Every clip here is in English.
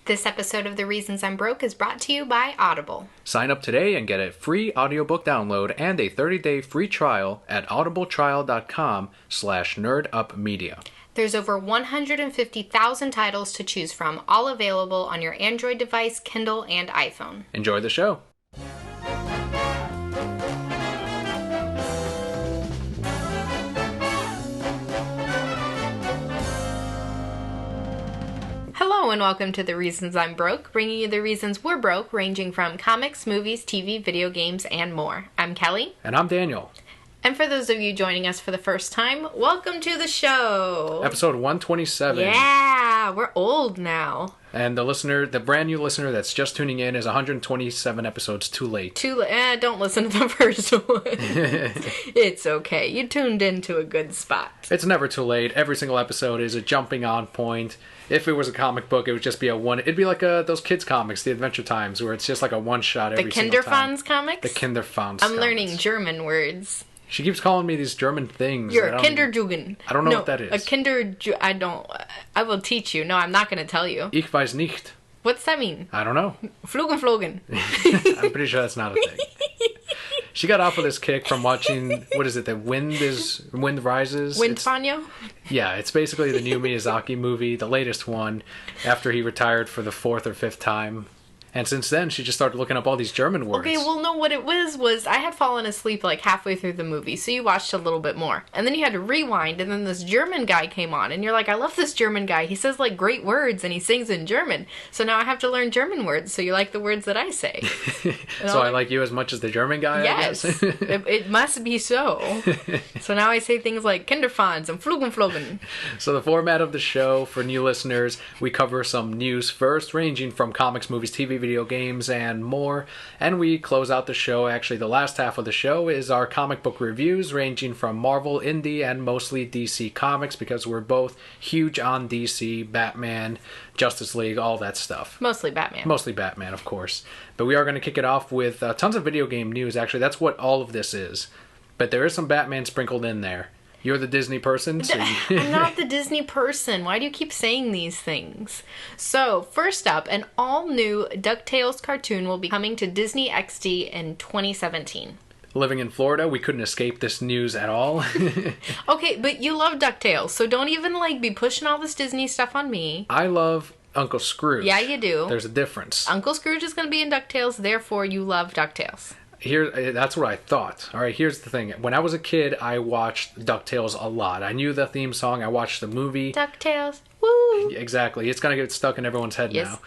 This episode of The Reasons I'm Broke is brought to you by Audible. Sign up today and get a free audiobook download and a 30-day free trial at audibletrial.com/nerdupmedia. There's over 150,000 titles to choose from, all available on your Android device, Kindle, and iPhone. Enjoy the show. Hello and welcome to The Reasons I'm Broke, bringing you the reasons we're broke, ranging from comics, movies, TV, video games, and more. I'm Kelli. And I'm Daniel. And for those of you joining us for the first time, welcome to the show. Episode 127. Yeah, we're old now. And the brand new listener that's just tuning in is 127 episodes too late. Don't listen to the first one. It's okay. You tuned into a good spot. It's never too late. Every single episode is a jumping on point. If it was a comic book, it would just be it'd be like those kids comics, the Adventure Times, where it's just like a one-shot every single time. The Kinderfans comics? The Kinderfans I'm learning German words. She keeps calling me these German things. You're a Kinderjugend. I don't know what that is. I will teach you. No, I'm not going to tell you. Ich weiß nicht. What's that mean? I don't know. Flogen. I'm pretty sure that's not a thing. She got off of this kick from watching, what is it, The Wind Rises? Windfanyo? Yeah, it's basically the new Miyazaki movie, the latest one, after he retired for the 4th or 5th time. And since then, she just started looking up all these German words. Okay, well, no, what it was I had fallen asleep like halfway through the movie, so you watched a little bit more. And then you had to rewind, and then this German guy came on, and you're like, I love this German guy. He says, like, great words, and he sings in German. So now I have to learn German words, so you like the words that I say. So I like you as much as the German guy, yes, I guess? it must be so. So now I say things like Kinderfans and Flogen. So the format of the show, for new listeners, we cover some news first, ranging from comics, movies, TV, video games, and more. And we close out the show. Actually, the last half of the show is our comic book reviews, ranging from Marvel, indie, and mostly DC comics, because we're both huge on DC, Batman, Justice League, all that stuff. Mostly Batman, of course. But we are going to kick it off with tons of video game news. Actually, that's what all of this is. But there is some Batman sprinkled in there. You're the Disney person? So I'm not the Disney person. Why do you keep saying these things? So, first up, an all-new DuckTales cartoon will be coming to Disney XD in 2017. Living in Florida, we couldn't escape this news at all. Okay, but you love DuckTales, so don't even, be pushing all this Disney stuff on me. I love Uncle Scrooge. Yeah, you do. There's a difference. Uncle Scrooge is going to be in DuckTales, therefore you love DuckTales. That's what I thought. All right, here's the thing. When I was a kid, I watched DuckTales a lot. I knew the theme song. I watched the movie. DuckTales, woo! Exactly. It's going to get stuck in everyone's head now.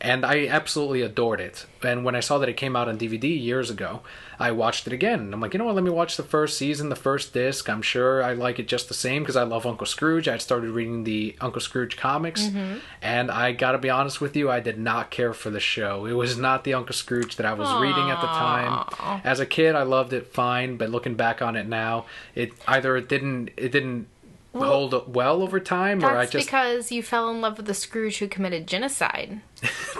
And I absolutely adored it. And when I saw that it came out on DVD years ago, I watched it again. I'm like, you know what, let me watch the first season, the first disc. I'm sure I like it just the same because I love Uncle Scrooge. I started reading the Uncle Scrooge comics. Mm-hmm. And I gotta be honest with you, I did not care for the show. It was not the Uncle Scrooge that I was reading at the time. As a kid, I loved it fine, but looking back on it now, it didn't hold well over time, or that's because you fell in love with the Scrooge who committed genocide.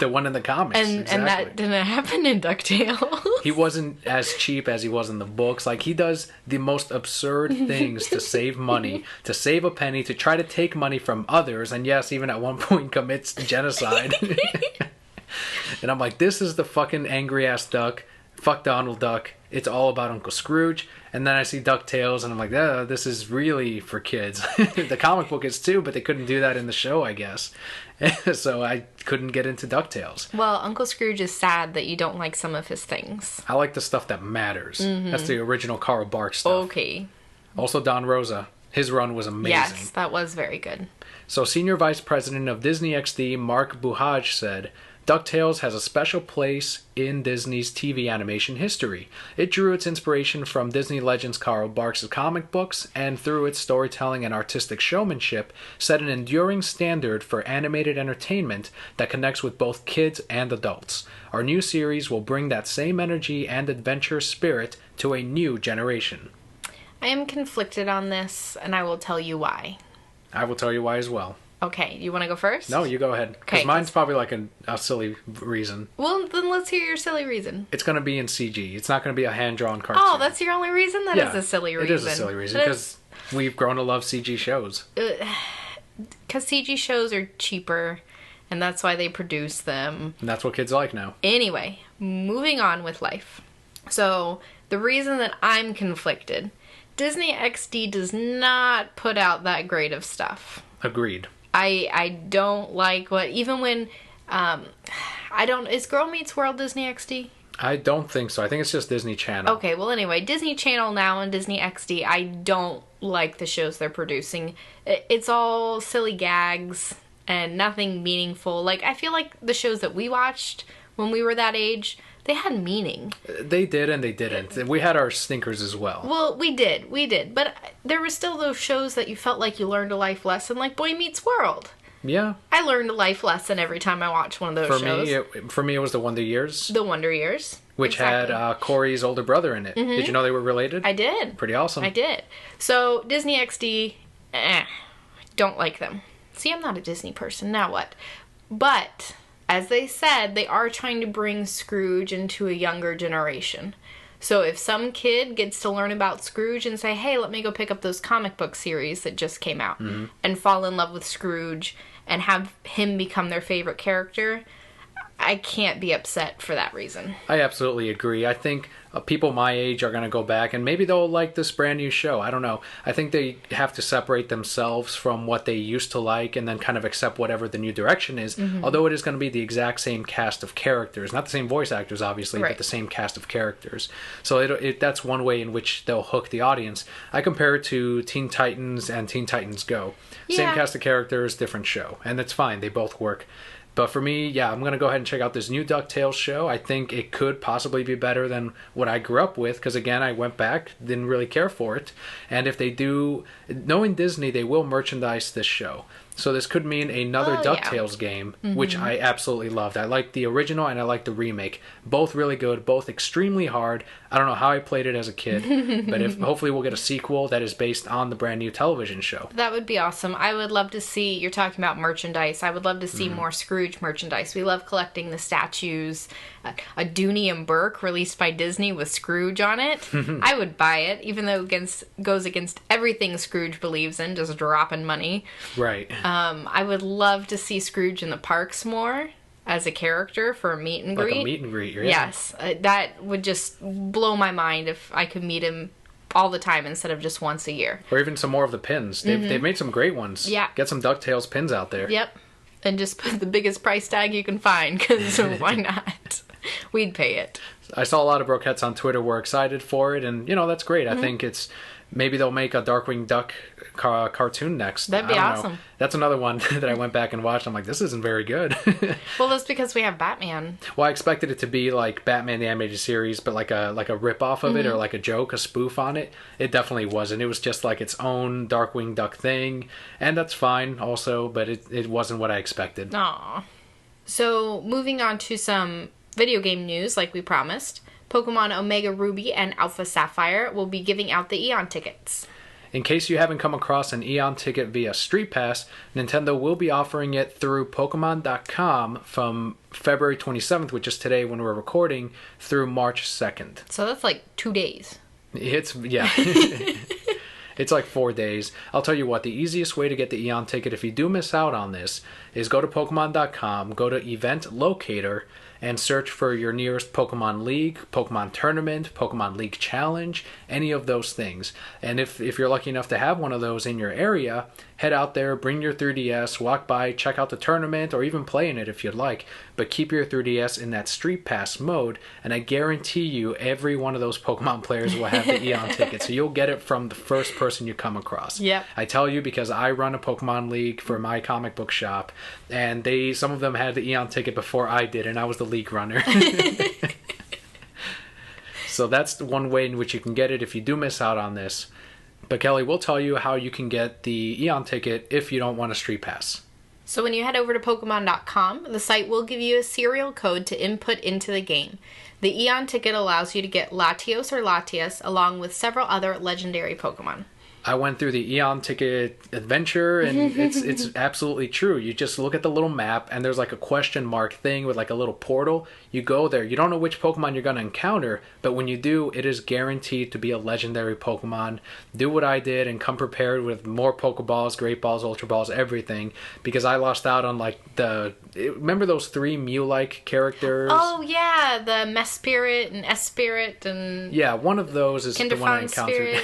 The one in the comics, and that didn't happen in DuckTales. He wasn't as cheap as he was in the books. Like, he does the most absurd things to save money, to save a penny, to try to take money from others, and yes, even at one point commits genocide. And I'm like, this is the fucking angry ass duck. Fuck Donald Duck. It's all about Uncle Scrooge. And then I see DuckTales, and I'm like, this is really for kids. The comic book is too, but they couldn't do that in the show, I guess. So I couldn't get into DuckTales. Well, Uncle Scrooge is sad that you don't like some of his things. I like the stuff that matters. Mm-hmm. That's the original Carl Barks stuff. Okay. Also, Don Rosa. His run was amazing. Yes, that was very good. So Senior Vice President of Disney XD, Mark Buhaj, said, DuckTales has a special place in Disney's TV animation history. It drew its inspiration from Disney legends Carl Barks' comic books, and through its storytelling and artistic showmanship, set an enduring standard for animated entertainment that connects with both kids and adults. Our new series will bring that same energy and adventure spirit to a new generation. I am conflicted on this, and I will tell you why. I will tell you why as well. Okay, you want to go first? No, you go ahead. Because mine's probably like a silly reason. Well, then let's hear your silly reason. It's going to be in CG. It's not going to be a hand-drawn cartoon. Oh, that's your only reason? That is a silly reason. It is a silly reason, because we've grown to love CG shows. Because CG shows are cheaper, And that's why they produce them. And that's what kids like now. Anyway, moving on with life. So, the reason that I'm conflicted, Disney XD does not put out that great of stuff. Agreed. I don't like what, even when, is Girl Meets World Disney XD? I don't think so. I think it's just Disney Channel. Okay, well anyway, Disney Channel now and Disney XD, I don't like the shows they're producing. It's all silly gags and nothing meaningful. Like, I feel like the shows that we watched when we were that age, they had meaning. They did and they didn't. We had our stinkers as well. Well, we did. But there were still those shows that you felt like you learned a life lesson, like Boy Meets World. Yeah. I learned a life lesson every time I watched one of those shows. For me, it was The Wonder Years. The Wonder Years. Which had Corey's older brother in it. Mm-hmm. Did you know they were related? I did. Pretty awesome. I did. So, Disney XD, don't like them. See, I'm not a Disney person. Now what? But, as they said, they are trying to bring Scrooge into a younger generation. So if some kid gets to learn about Scrooge and say, hey, let me go pick up those comic book series that just came out and fall in love with Scrooge and have him become their favorite character, I can't be upset for that reason. I absolutely agree. I think people my age are going to go back and maybe they'll like this brand new show. I don't know. I think they have to separate themselves from what they used to like and then kind of accept whatever the new direction is. Although it is going to be the exact same cast of characters. Not the same voice actors, obviously, right, but the same cast of characters. So that's one way in which they'll hook the audience. I compare it to Teen Titans and Teen Titans Go. Yeah. Same cast of characters, different show. And that's fine. They both work. But for me, yeah, I'm going to go ahead and check out this new DuckTales show. I think it could possibly be better than what I grew up with. Because, again, I went back, didn't really care for it. And if they do, knowing Disney, they will merchandise this show. So this could mean another DuckTales game, which I absolutely loved. I liked the original and I liked the remake. Both really good, both extremely hard. I don't know how I played it as a kid, but hopefully we'll get a sequel that is based on the brand new television show. That would be awesome. I would love to see, you're talking about merchandise, I would love to see more Scrooge merchandise. We love collecting the statues. A Dooney and Burke released by Disney with Scrooge on it. I would buy it, even though it goes against everything Scrooge believes in, just dropping money. Right. I would love to see Scrooge in the parks more as a character for a meet and greet. Like a meet and greet, yeah. Yes. That would just blow my mind if I could meet him all the time instead of just once a year. Or even some more of the pins. They've made some great ones. Yeah. Get some DuckTales pins out there. Yep. And just put the biggest price tag you can find, because why not? We'd pay it. I saw a lot of Brokettes on Twitter were excited for it, and, that's great. I think maybe they'll make a Darkwing Duck cartoon next. That'd be awesome. Know. That's another one that I went back and watched. I'm like, this isn't very good. Well, that's because we have Batman. Well, I expected it to be like Batman the Animated Series, but like a rip-off of it, or like a joke, a spoof on it. It definitely wasn't. It was just like its own Darkwing Duck thing, and that's fine also, but it wasn't what I expected. Aww. So, moving on to some video game news, like we promised. Pokemon Omega Ruby and Alpha Sapphire will be giving out the Eon tickets. In case you haven't come across an Eon ticket via Street Pass, Nintendo will be offering it through Pokemon.com from February 27th, which is today when we're recording, through March 2nd. So that's like 2 days. Yeah. It's like 4 days. I'll tell you what, the easiest way to get the Eon ticket, if you do miss out on this, is go to Pokemon.com, go to Event Locator, and search for your nearest Pokemon League, Pokemon Tournament, Pokemon League Challenge, any of those things. And if you're lucky enough to have one of those in your area, head out there, bring your 3DS, walk by, check out the tournament, or even play in it if you'd like. But keep your 3DS in that Street Pass mode, and I guarantee you every one of those Pokemon players will have the Eon ticket. So you'll get it from the first person you come across. Yep. I tell you because I run a Pokemon League for my comic book shop, and some of them had the Eon ticket before I did, and I was the league runner. So that's one way in which you can get it if you do miss out on this. But Kelly, we'll tell you how you can get the Eon ticket if you don't want a Street Pass. So when you head over to Pokemon.com, the site will give you a serial code to input into the game. The Eon ticket allows you to get Latios or Latias along with several other legendary Pokemon. I went through the Eon Ticket adventure, and it's absolutely true. You just look at the little map, and there's like a question mark thing with like a little portal. You go there. You don't know which Pokemon you're going to encounter, but when you do, it is guaranteed to be a legendary Pokemon. Do what I did and come prepared with more Pokeballs, Great Balls, Ultra Balls, everything, because I lost out on like remember those 3 Mew-like characters? Oh, yeah, the Mesprit and S-Spirit and... Yeah, one of those is the one I encountered.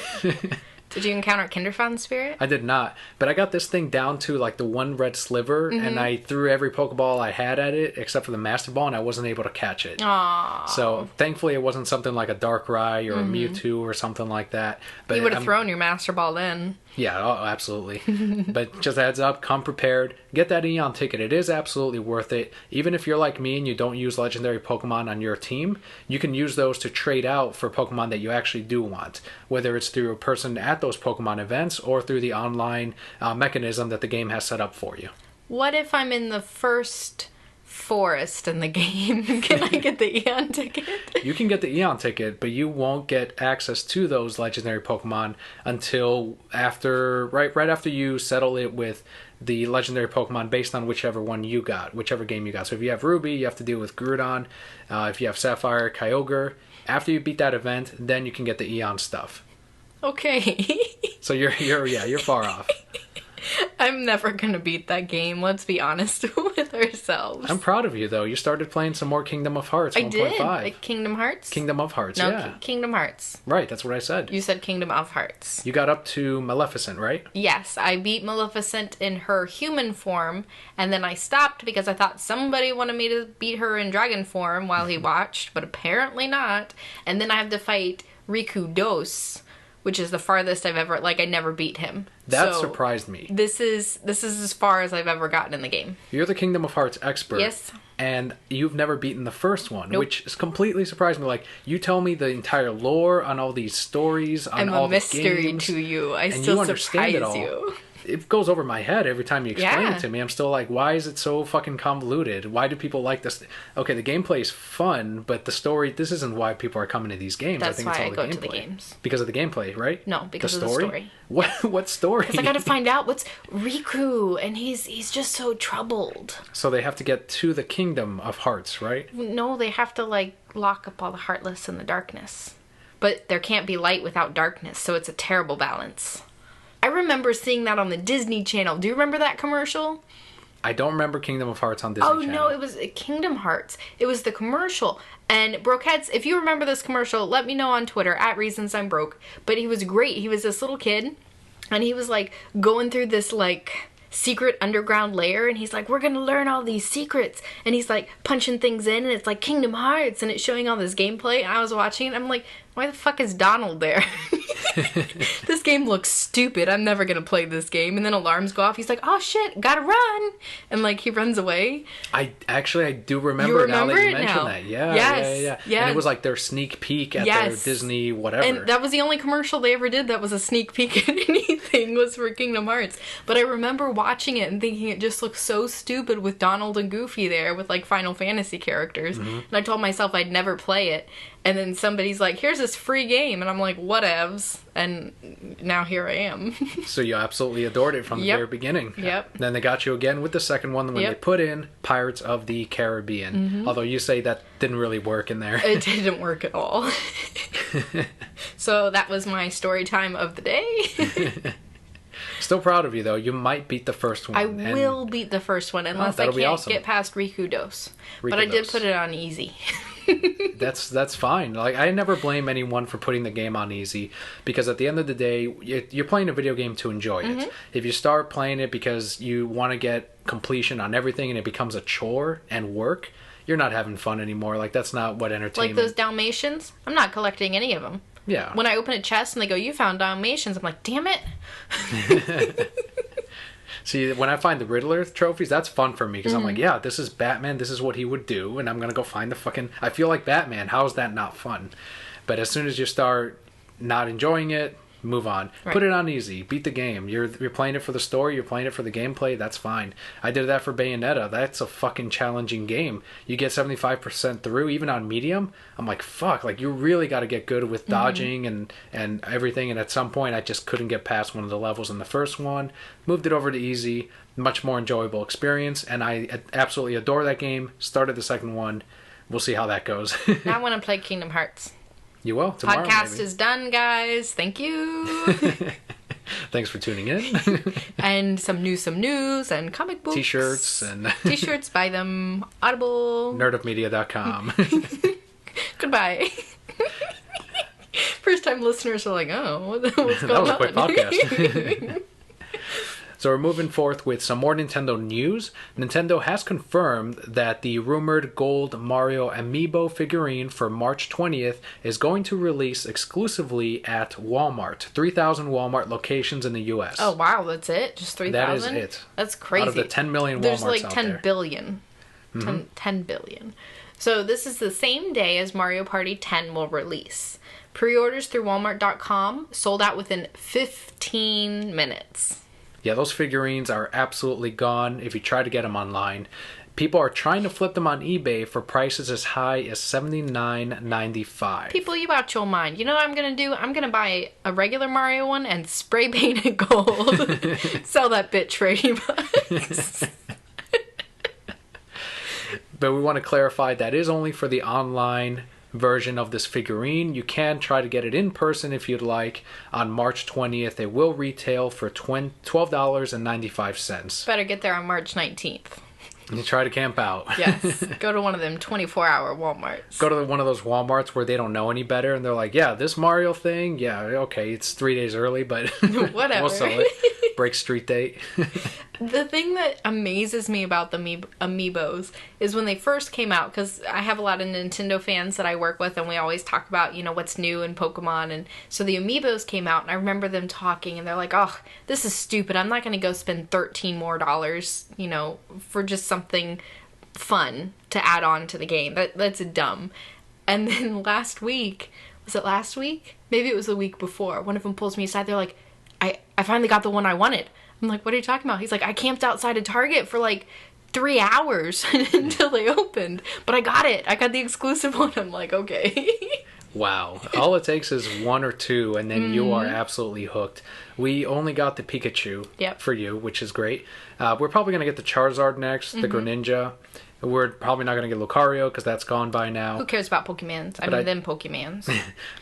Did you encounter Kinderfan Spirit? I did not, but I got this thing down to like the 1 red sliver, and I threw every Pokeball I had at it except for the Master Ball, and I wasn't able to catch it. Aww. So thankfully, it wasn't something like a Darkrai or a Mewtwo or something like that. But you would have thrown your Master Ball then. Yeah, oh, absolutely. But just a heads up, come prepared. Get that Eon ticket. It is absolutely worth it. Even if you're like me and you don't use legendary Pokemon on your team, you can use those to trade out for Pokemon that you actually do want. Whether it's through a person at those Pokemon events or through the online mechanism that the game has set up for you. What if I'm in the first forest in the game? Can I get the Eon ticket? You can get the Eon ticket, but you won't get access to those legendary Pokemon until after right after you settle it with the legendary Pokemon based on whichever one you got, whichever game you got. So if you have Ruby, you have to deal with Groudon. If you have Sapphire, Kyogre. After you beat that event, then you can get the Eon stuff. Okay. So you're far off. I'm never gonna beat that game, let's be honest with ourselves. I'm proud of you, though. You started playing some more Kingdom of Hearts 1.5. I did. Like Kingdom Hearts? Kingdom of Hearts, no, yeah. Kingdom Hearts. Right, that's what I said. You said Kingdom of Hearts. You got up to Maleficent, right? Yes, I beat Maleficent in her human form, and then I stopped because I thought somebody wanted me to beat her in dragon form while he watched, but apparently not. And then I have to fight Riku Dos, which is the farthest I've ever... Like, I never beat him. That surprised me. This is as far as I've ever gotten in the game. You're the Kingdom of Hearts expert. Yes. And you've never beaten the first one, nope. Which is completely surprised me. Like, you tell me the entire lore on all these stories, on all the games. I'm a mystery to you. I still surprise you. It goes over my head every time you explain Yeah. it to me. I'm still like, why is it so fucking convoluted? Why do people like this? Okay, the gameplay is fun, but the story, this isn't why people are coming to these games. That's I think why it's all I the go gameplay. to the games. Because of the gameplay, right? No, because of the story. What story? Because I gotta find out what's Riku, and he's just so troubled. So they have to get to the Kingdom of Hearts, right? No, they have to, like, lock up all the Heartless in the darkness. But there can't be light without darkness, so it's a terrible balance. I remember seeing that on the Disney Channel. Do you remember that commercial? I don't remember Kingdom of Hearts on Disney Channel. Oh, no, it was Kingdom Hearts. It was the commercial. And Brokeheads, if you remember this commercial, let me know on Twitter, @ReasonsI'mBroke. But he was great. He was this little kid, and he was, like, going through this, like, secret underground lair, and he's like, we're gonna learn all these secrets. And he's, like, punching things in, and it's, like, Kingdom Hearts, and it's showing all this gameplay. And I was watching it, I'm like, why the fuck is Donald there? This game looks stupid. I'm never gonna play this game. And then alarms go off. He's like, oh shit, gotta run. And like he runs away. I do remember, now that you mention that. Yeah, yes. yeah. And it was like their sneak peek at their Disney whatever. And that was the only commercial they ever did that was a sneak peek at anything, was for Kingdom Hearts. But I remember watching it and thinking it just looks so stupid with Donald and Goofy there with like Final Fantasy characters. Mm-hmm. And I told myself I'd never play it. And then somebody's like, here's this free game. And I'm like, whatevs. And now here I am. So you absolutely adored it from the very beginning. Yep. Then they got you again with the second one when they put in Pirates of the Caribbean. Mm-hmm. Although you say that didn't really work in there. It didn't work at all. So that was my story time of the day. Still proud of you, though. You might beat the first one. I will beat the first one unless I can't get past Riku Dos. But I did put it on easy. That's fine. Like, I never blame anyone for putting the game on easy, because at the end of the day, you're playing a video game to enjoy it. Mm-hmm. If you start playing it because you want to get completion on everything and it becomes a chore and work, you're not having fun anymore. Like, that's not what entertainment... Like those Dalmatians? I'm not collecting any of them. Yeah. When I open a chest and they go, you found Dalmatians, I'm like, damn it. See, when I find the Riddler trophies, that's fun for me, because I'm like, yeah, this is Batman, this is what he would do, and I'm going to go find the fucking... I feel like Batman, how is that not fun? But as soon as you start not enjoying it, move on. Right. Put it on easy. Beat the game. You're playing it for the story. You're playing it for the gameplay. That's fine. I did that for Bayonetta. That's a fucking challenging game. You get 75% through, even on medium. I'm like, fuck. Like, you really got to get good with dodging and everything. And at some point, I just couldn't get past one of the levels in the first one. Moved it over to easy. Much more enjoyable experience. And I absolutely adore that game. Started the second one. We'll see how that goes. Now I want to play Kingdom Hearts. You will tomorrow. Podcast maybe. is done, guys. Thank you. Thanks for tuning in. And some news, and comic books. T-shirts and T-shirts. Buy them. Audible. nerdofmedia.com. Goodbye. First time listeners are like, oh, what's going on? That was a quick podcast. So we're moving forth with some more Nintendo news. Nintendo has confirmed that the rumored gold Mario amiibo figurine for March 20th is going to release exclusively at Walmart. 3,000 Walmart locations in the U.S. Oh, wow, that's it? Just 3,000? That is it. That's crazy. Out of the 10 million Walmarts There's like out 10 there. billion. 10 billion. So this is the same day as Mario Party 10 will release. Pre-orders through Walmart.com sold out within 15 minutes. Yeah, those figurines are absolutely gone if you try to get them online. People are trying to flip them on eBay for prices as high as $79.95. People, you out your mind. You know what I'm going to do? I'm going to buy a regular Mario one and spray paint it gold. Sell that bitch for $80. But we want to clarify that is only for the online version of this figurine. You can try to get it in person if you'd like. On March 20th, it will retail for $12.95. Better get there on March 19th. You try to camp out. Yes. Go to one of them 24-hour Walmarts. Go to one of those Walmarts where they don't know any better and they're like, yeah, this Mario thing, yeah, okay, it's 3 days early, but whatever. We'll sell it. Break street date. The thing that amazes me about the amiibos is when they first came out, because I have a lot of Nintendo fans that I work with, and we always talk about, you know, what's new in Pokemon, and so the amiibos came out, and I remember them talking, and they're like, oh, this is stupid, I'm not going to go spend $13 more, you know, for just something fun to add on to the game. That's dumb. And then last week, was it last week? Maybe it was the week before, one of them pulls me aside, they're like, I finally got the one I wanted. I'm like, what are you talking about? He's like, I camped outside of Target for like 3 hours until they opened. But I got it. I got the exclusive one. I'm like, okay. Wow. All it takes is one or two, and then you are absolutely hooked. We only got the Pikachu for you, which is great. We're probably going to get the Charizard next, the Greninja. We're probably not going to get Lucario because that's gone by now. Who cares about Pokemons? I mean, them Pokemons.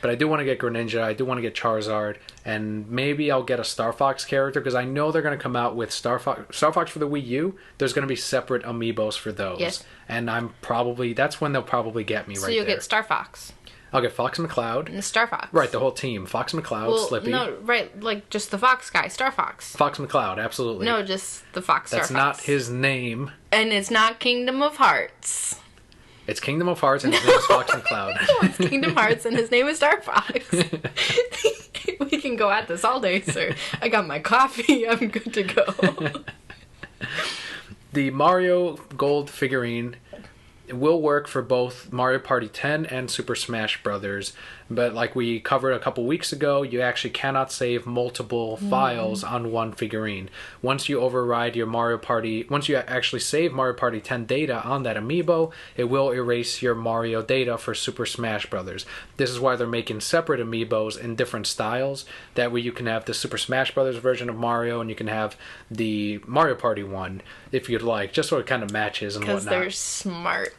But I do want to get Greninja. I do want to get Charizard. And maybe I'll get a Star Fox character because I know they're going to come out with Star Fox for the Wii U. There's going to be separate amiibos for those. Yes. And that's when they'll probably get me so you'll get Star Fox. I'll get Fox McCloud. And Star Fox. Right, the whole team. Fox McCloud, Slippy. No, right, like just the Fox guy, Star Fox. Fox McCloud, absolutely. No, just the Fox Star Fox. That's not his name. And it's not Kingdom of Hearts. It's Kingdom of Hearts and his name is Fox McCloud. No, it's Kingdom Hearts and his name is Star Fox. We can go at this all day, sir. I got my coffee. I'm good to go. The Mario Gold figurine will work for both Mario Party 10 and Super Smash Brothers, but like we covered a couple weeks ago, you actually cannot save multiple files on one figurine. Once you actually save Mario Party 10 data on that amiibo, it will erase your Mario data for Super Smash Brothers. This is why they're making separate amiibos in different styles. That way you can have the Super Smash Brothers version of Mario and you can have the Mario Party one if you'd like, just so it kind of matches and whatnot. Because they're smart.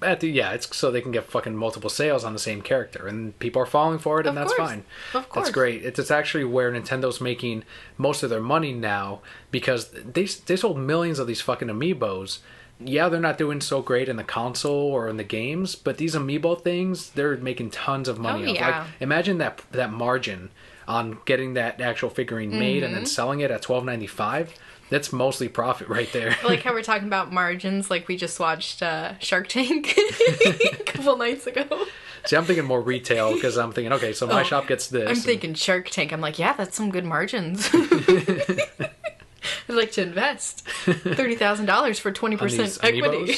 It's so they can get fucking multiple sales on the same character, and people are falling for it, and that's fine. Of course. That's great. It's actually where Nintendo's making most of their money now, because they sold millions of these fucking amiibos. Yeah, they're not doing so great in the console or in the games, but these amiibo things, they're making tons of money. Like, imagine that margin on getting that actual figurine made and then selling it at $12.95. That's mostly profit right there. I like how we're talking about margins, like we just watched Shark Tank a couple nights ago. See, I'm thinking more retail because I'm thinking, okay, so my shop gets this. I'm thinking Shark Tank. I'm like, yeah, that's some good margins. I'd like to invest $30,000 for 20% equity.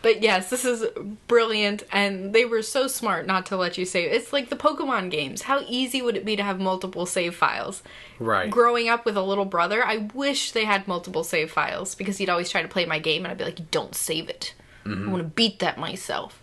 But yes, this is brilliant, and they were so smart not to let you save. It's like the Pokemon games. How easy would it be to have multiple save files? Right. Growing up with a little brother, I wish they had multiple save files, because he'd always try to play my game, and I'd be like, don't save it. I want to beat that myself.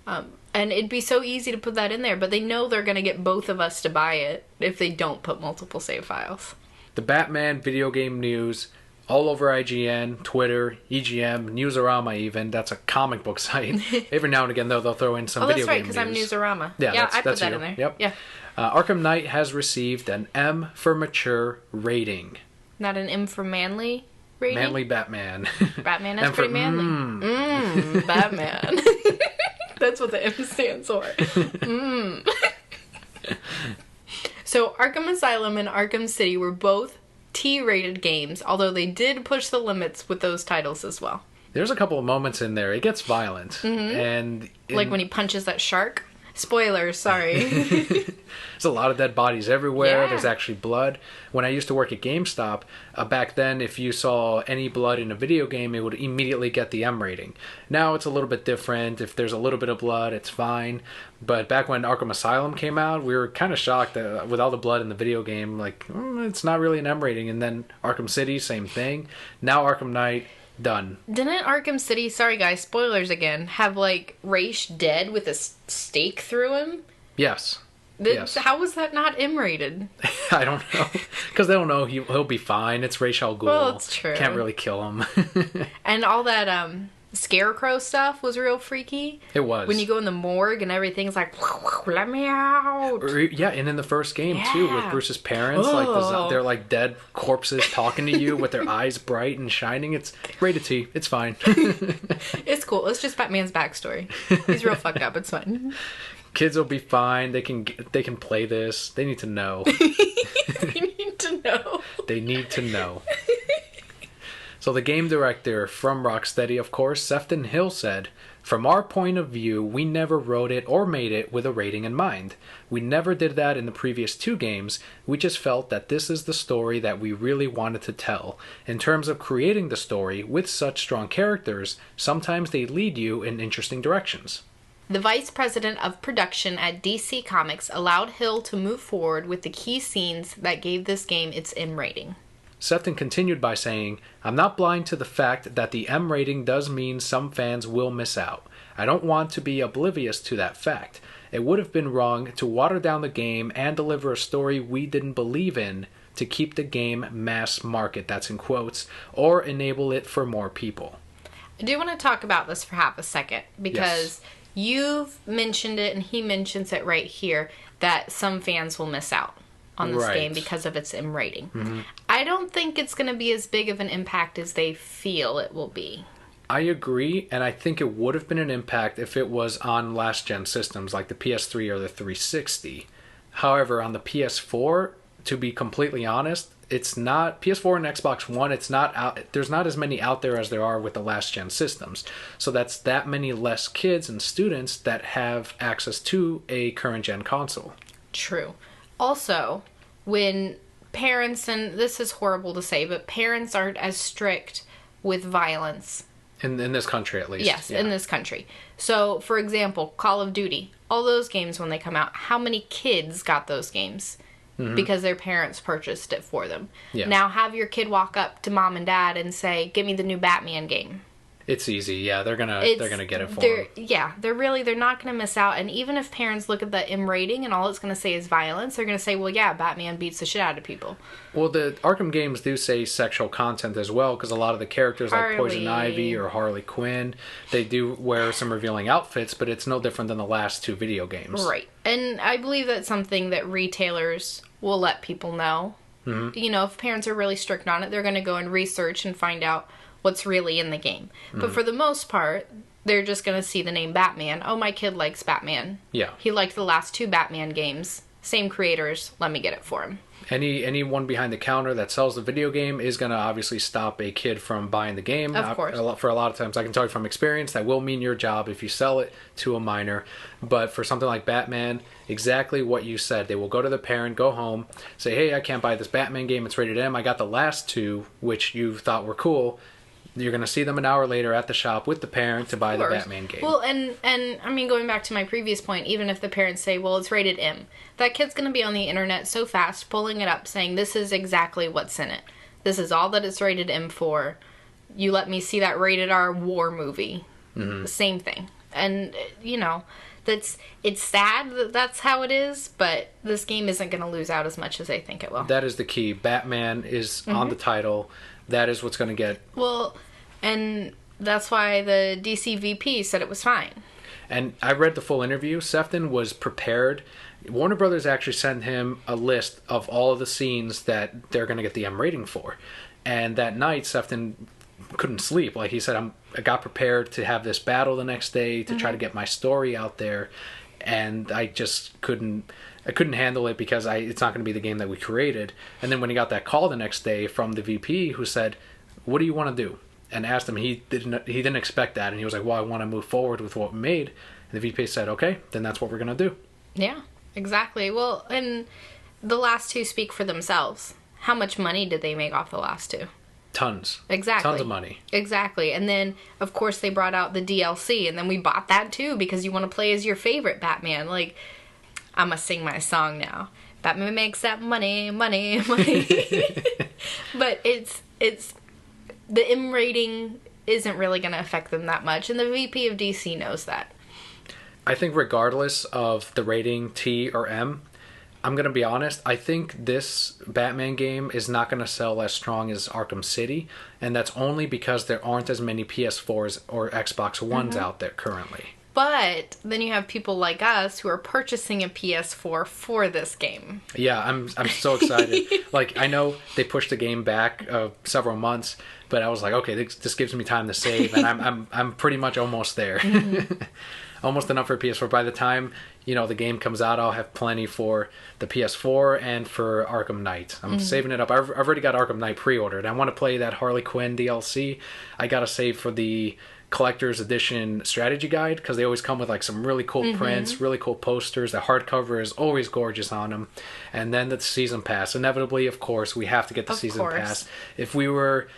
And it'd be so easy to put that in there, but they know they're going to get both of us to buy it if they don't put multiple save files. The Batman video game news, all over IGN, Twitter, EGM, Newsarama even. That's a comic book site. Every now and again, though, they'll throw in some video game news. Oh, that's right, because I'm Newsarama. Yeah, I put that you. in there. Yep. Yeah. Arkham Knight has received an M for mature rating. Not an M for manly rating? Manly Batman. Batman is pretty manly. Batman. That's what the M stands for. So Arkham Asylum and Arkham City were both T-rated games, although they did push the limits with those titles as well. There's a couple of moments in there. It gets violent. And like when he punches that shark. Spoilers, sorry. There's a lot of dead bodies everywhere. Yeah. There's actually blood. When I used to work at GameStop, back then, if you saw any blood in a video game, it would immediately get the M rating. Now it's a little bit different. If there's a little bit of blood, it's fine. But back when Arkham Asylum came out, we were kind of shocked that with all the blood in the video game, like, it's not really an M rating. And then Arkham City, same thing. Now Arkham Knight, done. Didn't Arkham City, sorry guys, spoilers again, have like Ra's dead with a stake through him? Yes. Yes. How was that not M-rated? I don't know. Because they don't know he'll be fine. It's Ra's al Ghul. Well, it's true. Can't really kill him. And all that scarecrow stuff was real freaky. It was. When you go in the morgue and everything's like, let me out. Yeah, and in the first game too, with Bruce's parents, like they're like dead corpses talking to you with their eyes bright and shining. It's rated T. It's fine. It's cool. It's just Batman's backstory. He's real fucked up. It's fine. Kids will be fine. They can play this. They need to know. They need to know. They need to know. So the game director from Rocksteady, of course, Sefton Hill, said, "From our point of view, we never wrote it or made it with a rating in mind. We never did that in the previous two games. We just felt that this is the story that we really wanted to tell. In terms of creating the story, with such strong characters, sometimes they lead you in interesting directions." The vice president of production at DC Comics allowed Hill to move forward with the key scenes that gave this game its M rating. Sefton continued by saying, "I'm not blind to the fact that the M rating does mean some fans will miss out. I don't want to be oblivious to that fact. It would have been wrong to water down the game and deliver a story we didn't believe in to keep the game mass market," that's in quotes, "or enable it for more people." I do want to talk about this for half a second, because you've mentioned it and he mentions it right here, that some fans will miss out on this game because of its M rating. I don't think it's going to be as big of an impact as they feel it will be. I agree, and I think it would have been an impact if it was on last-gen systems like the PS3 or the 360. However, on the PS4, to be completely honest, it's not PS4 and Xbox One. It's not out. There's not as many out there as there are with the last-gen systems. So that's that many less kids and students that have access to a current-gen console. True. Also, when parents, and this is horrible to say, but parents aren't as strict with violence. In this country, at least. Yes, in this country. So, for example, Call of Duty. All those games, when they come out, how many kids got those games? Because their parents purchased it for them. Yeah. Now, have your kid walk up to mom and dad and say, "Give me the new Batman game." It's easy, yeah. They're gonna get it for them. Yeah, they're not gonna miss out. And even if parents look at the M rating and all it's gonna say is violence, they're gonna say, "Well, yeah, Batman beats the shit out of people." Well, the Arkham games do say sexual content as well, because a lot of the characters like Poison Ivy or Harley Quinn, they do wear some revealing outfits, but it's no different than the last two video games. Right, and I believe that's something that retailers will let people know. You know, if parents are really strict on it, they're gonna go and research and find out what's really in the game. But for the most part, they're just going to see the name Batman. Oh, my kid likes Batman. Yeah. He liked the last two Batman games. Same creators. Let me get it for him. Anyone behind the counter that sells the video game is going to obviously stop a kid from buying the game. Of course. For a lot of times, I can tell you from experience, that will mean your job if you sell it to a minor. But for something like Batman, exactly what you said. They will go to the parent, go home, say, "Hey, I can't buy this Batman game. It's rated M. I got the last two, which you thought were cool. You're going to see them an hour later at the shop with the parent to buy the Batman game. Well, and I mean, going back to my previous point, even if the parents say, well, it's rated M, that kid's going to be on the internet so fast, pulling it up, saying, this is exactly what's in it. This is all that it's rated M for. You let me see that rated R war movie. Mm-hmm. Same thing. And, you know, it's sad that that's how it is, but this game isn't going to lose out as much as I think it will. That is the key. Batman is on the title. That is what's going to get... Well, and that's why the DC VP said it was fine. And I read the full interview. Sefton was prepared. Warner Brothers actually sent him a list of all of the scenes that they're going to get the M rating for. And that night, Sefton couldn't sleep. Like he said, I got prepared to have this battle the next day to try to get my story out there. And I just couldn't handle it because it's not going to be the game that we created. And then when he got that call the next day from the VP who said, what do you want to do? And asked him, he didn't expect that. And he was like, well, I want to move forward with what we made. And the VP said, okay, then that's what we're going to do. Yeah, exactly. Well, and the last two speak for themselves. How much money did they make off the last two? Tons. Exactly. Tons of money. Exactly. And then, of course, they brought out the DLC. And then we bought that, too, because you want to play as your favorite Batman. Like... I'm going to sing my song now. Batman makes that money, money, money. But it's the M rating isn't really going to affect them that much. And the VP of DC knows that. I think regardless of the rating T or M, I'm going to be honest, I think this Batman game is not going to sell as strong as Arkham City. And that's only because there aren't as many PS4s or Xbox Ones out there currently. But then you have people like us who are purchasing a PS4 for this game. Yeah, I'm so excited. Like, I know they pushed the game back several months, but I was like, okay, this gives me time to save, and I'm pretty much almost there. Almost enough for PS4. By the time, you know, the game comes out, I'll have plenty for the PS4 and for Arkham Knight. I'm saving it up. I've already got Arkham Knight pre-ordered. I want to play that Harley Quinn DLC. I got to save for the collector's edition strategy guide because they always come with like some really cool prints, really cool posters. The hardcover is always gorgeous on them. And then the season pass. Inevitably, of course, we have to get the season pass. If we were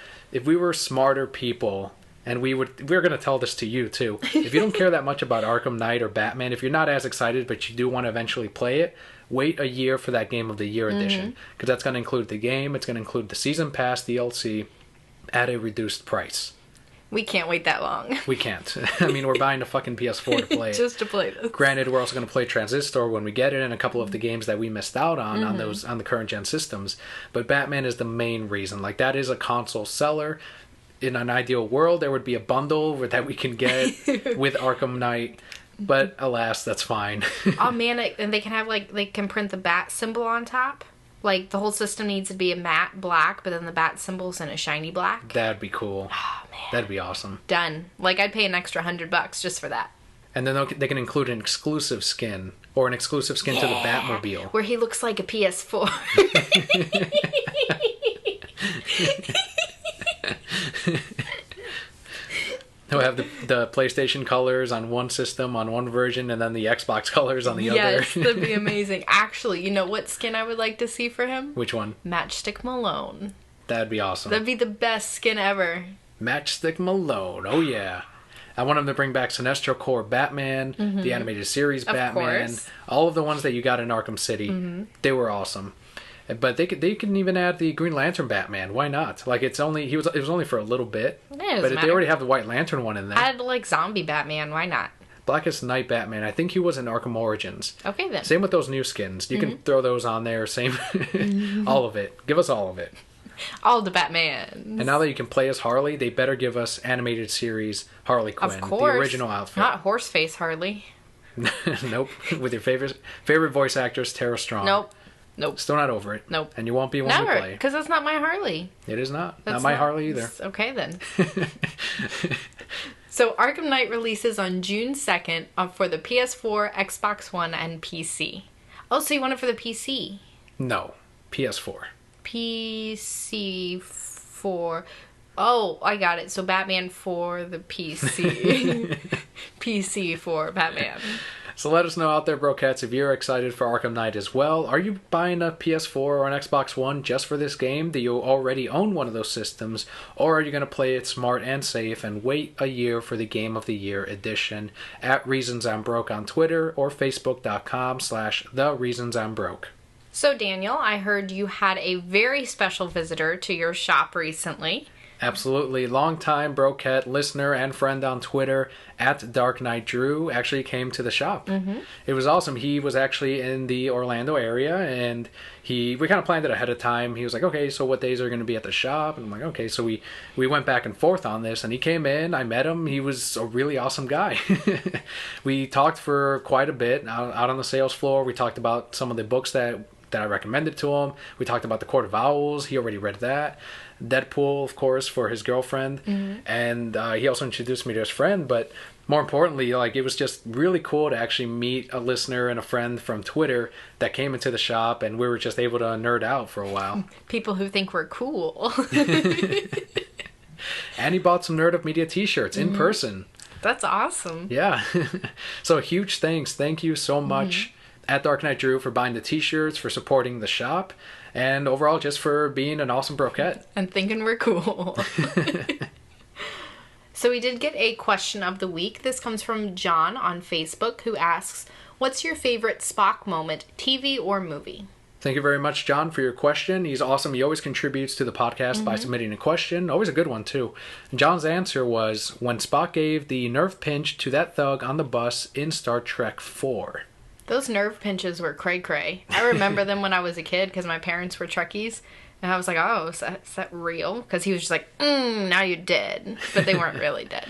smarter people, and we're going to tell this to you too. If you don't care that much about Arkham Knight or Batman, if you're not as excited but you do want to eventually play it, wait a year for that Game of the Year edition because that's going to include the game, it's going to include the season pass DLC at a reduced price. We can't wait that long. We can't. I mean, we're buying a fucking PS4 to play it. Just to play this. Granted, we're also going to play Transistor when we get it and a couple of the games that we missed out on on the current gen systems. But Batman is the main reason. Like, that is a console seller. In an ideal world, there would be a bundle that we can get with Arkham Knight. But alas, that's fine. Oh man, and they can have they can print the bat symbol on top. Like, the whole system needs to be a matte black, but then the bat symbol's in a shiny black. That'd be cool. Oh, man. That'd be awesome. Done. Like, I'd pay an extra $100 just for that. And then they can include an exclusive skin, or an exclusive skin to the Batmobile. Where he looks like a PS4. He'll have the PlayStation colors on one system, on one version, and then the Xbox colors on the other. Yes, that'd be amazing. Actually, you know what skin I would like to see for him? Which one? Matchstick Malone. That'd be awesome. That'd be the best skin ever. Matchstick Malone. Oh, yeah. I want him to bring back Sinestro Corps Batman, the animated series Batman, all of the ones that you got in Arkham City. They were awesome. But they can even add the Green Lantern Batman. Why not? Like, it was only for a little bit. But they already have the White Lantern one in there. I'd like Zombie Batman. Why not? Blackest Night Batman. I think he was in Arkham Origins. Okay, then. Same with those new skins. You can throw those on there. Same. All of it. Give us all of it. All the Batmans. And now that you can play as Harley, they better give us animated series Harley Quinn. Of course. The original outfit. Not Horseface Harley. Nope. With your favorite voice actress, Tara Strong. Nope. Still not over it. Nope. And you won't be one to play. Because that's not my Harley. It is not. Not my Harley either. Okay, then. So, Arkham Knight releases on June 2nd for the PS4, Xbox One, and PC. Oh, so you want it for the PC? No. PS4. PC4. Oh, I got it. So, Batman for the PC. PC for Batman. So let us know out there, Brokettes, if you're excited for Arkham Knight as well. Are you buying a PS4 or an Xbox One just for this game? Do you already own one of those systems? Or are you going to play it smart and safe and wait a year for the Game of the Year edition? At Reasons I'm Broke on Twitter or Facebook.com/TheReasonsI'mBroke. So Daniel, I heard you had a very special visitor to your shop recently. Absolutely. Longtime Brokette listener and friend on Twitter at Dark Knight Drew actually came to the shop. Mm-hmm. It was awesome. He was actually in the Orlando area, and we kind of planned it ahead of time. He was like, okay, so what days are going to be at the shop? And I'm like, okay. So we went back and forth on this, and he came in. I met him. He was a really awesome guy. We talked for quite a bit out on the sales floor. We talked about some of the books that I recommended to him. We talked about the Court of Owls. He already read that. Deadpool, of course, for his girlfriend. Mm-hmm. And he also introduced me to his friend. But more importantly, it was just really cool to actually meet a listener and a friend from Twitter that came into the shop, and we were just able to nerd out for a while. People who think we're cool. And he bought some Nerd of Media t-shirts in person. That's awesome. Yeah. So huge thanks. Thank you so much at Dark Knight Drew for buying the t-shirts, for supporting the shop, and overall just for being an awesome Brokette. And thinking we're cool. So we did get a question of the week. This comes from John on Facebook, who asks, what's your favorite Spock moment, TV or movie? Thank you very much, John, for your question. He's awesome. He always contributes to the podcast by submitting a question. Always a good one, too. John's answer was, when Spock gave the nerve pinch to that thug on the bus in Star Trek 4. Those nerve pinches were cray-cray. I remember them when I was a kid because my parents were Trekkies. And I was like, oh, is that real? Because he was just like, now you're dead. But they weren't really dead.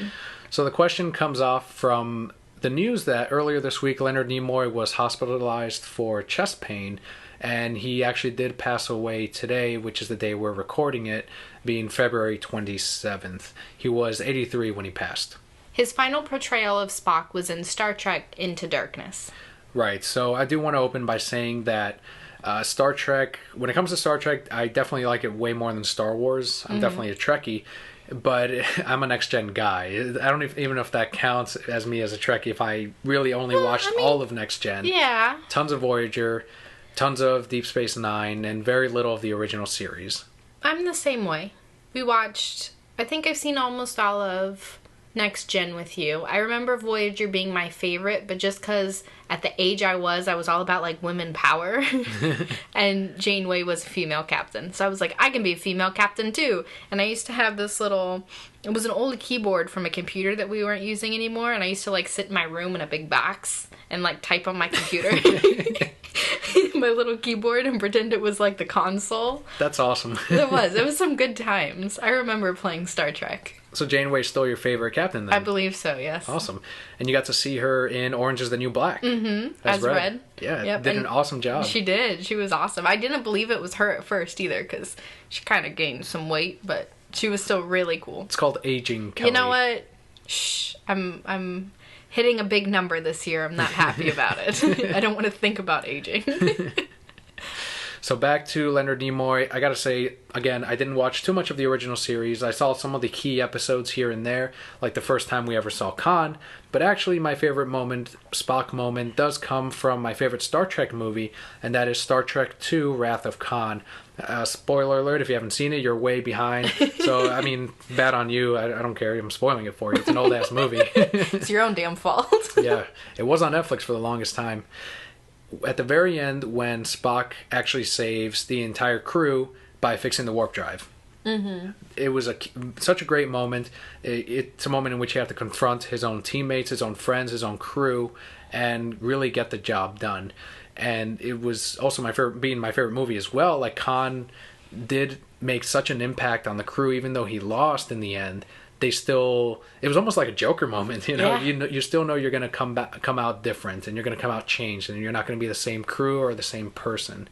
So the question comes off from the news that earlier this week, Leonard Nimoy was hospitalized for chest pain. And he actually did pass away today, which is the day we're recording it, being February 27th. He was 83 when he passed. His final portrayal of Spock was in Star Trek Into Darkness. Right, so I do want to open by saying that Star Trek, when it comes to Star Trek, I definitely like it way more than Star Wars. I'm definitely a Trekkie, but I'm a next-gen guy. I don't even know if that counts as me as a Trekkie if I really only watched all of next-gen. Yeah. Tons of Voyager, tons of Deep Space Nine, and very little of the original series. I'm the same way. We watched, I think I've seen almost all of Next Gen with you. I remember Voyager being my favorite, but just because at the age I was all about women power. And Janeway was a female captain. So I was like, I can be a female captain too. And I used to have this it was an old keyboard from a computer that we weren't using anymore. And I used to sit in my room in a big box and type on my computer. My little keyboard and pretend it was the console. That's awesome. It was some good times. I remember playing Star Trek. So Janeway's still your favorite captain then? I believe so, yes. Awesome. And you got to see her in Orange is the New Black. Mm-hmm. As Red. Yeah, yep. Did an awesome job. She did. She was awesome. I didn't believe it was her at first either because she kind of gained some weight, but she was still really cool. It's called aging, Kelli. You know what? Shh. I'm hitting a big number this year. I'm not happy about it. I don't want to think about aging. So back to Leonard Nimoy. I gotta say, again, I didn't watch too much of the original series. I saw some of the key episodes here and there, like the first time we ever saw Khan. But actually, my favorite moment, Spock moment, does come from my favorite Star Trek movie, and that is Star Trek II, Wrath of Khan. Spoiler alert, if you haven't seen it, you're way behind. So, bad on you. I don't care. I'm spoiling it for you. It's an old-ass movie. It's your own damn fault. Yeah. It was on Netflix for the longest time. At the very end, when Spock actually saves the entire crew by fixing the warp drive. Mm-hmm. It was such a great moment. It's a moment in which you have to confront his own teammates, his own friends, his own crew, and really get the job done. And it was also my favorite movie as well. Khan did make such an impact on the crew, even though he lost in the end. It was almost like a Joker moment, Yeah. You still know you're going to come out different, and you're going to come out changed, and you're not going to be the same crew or the same person.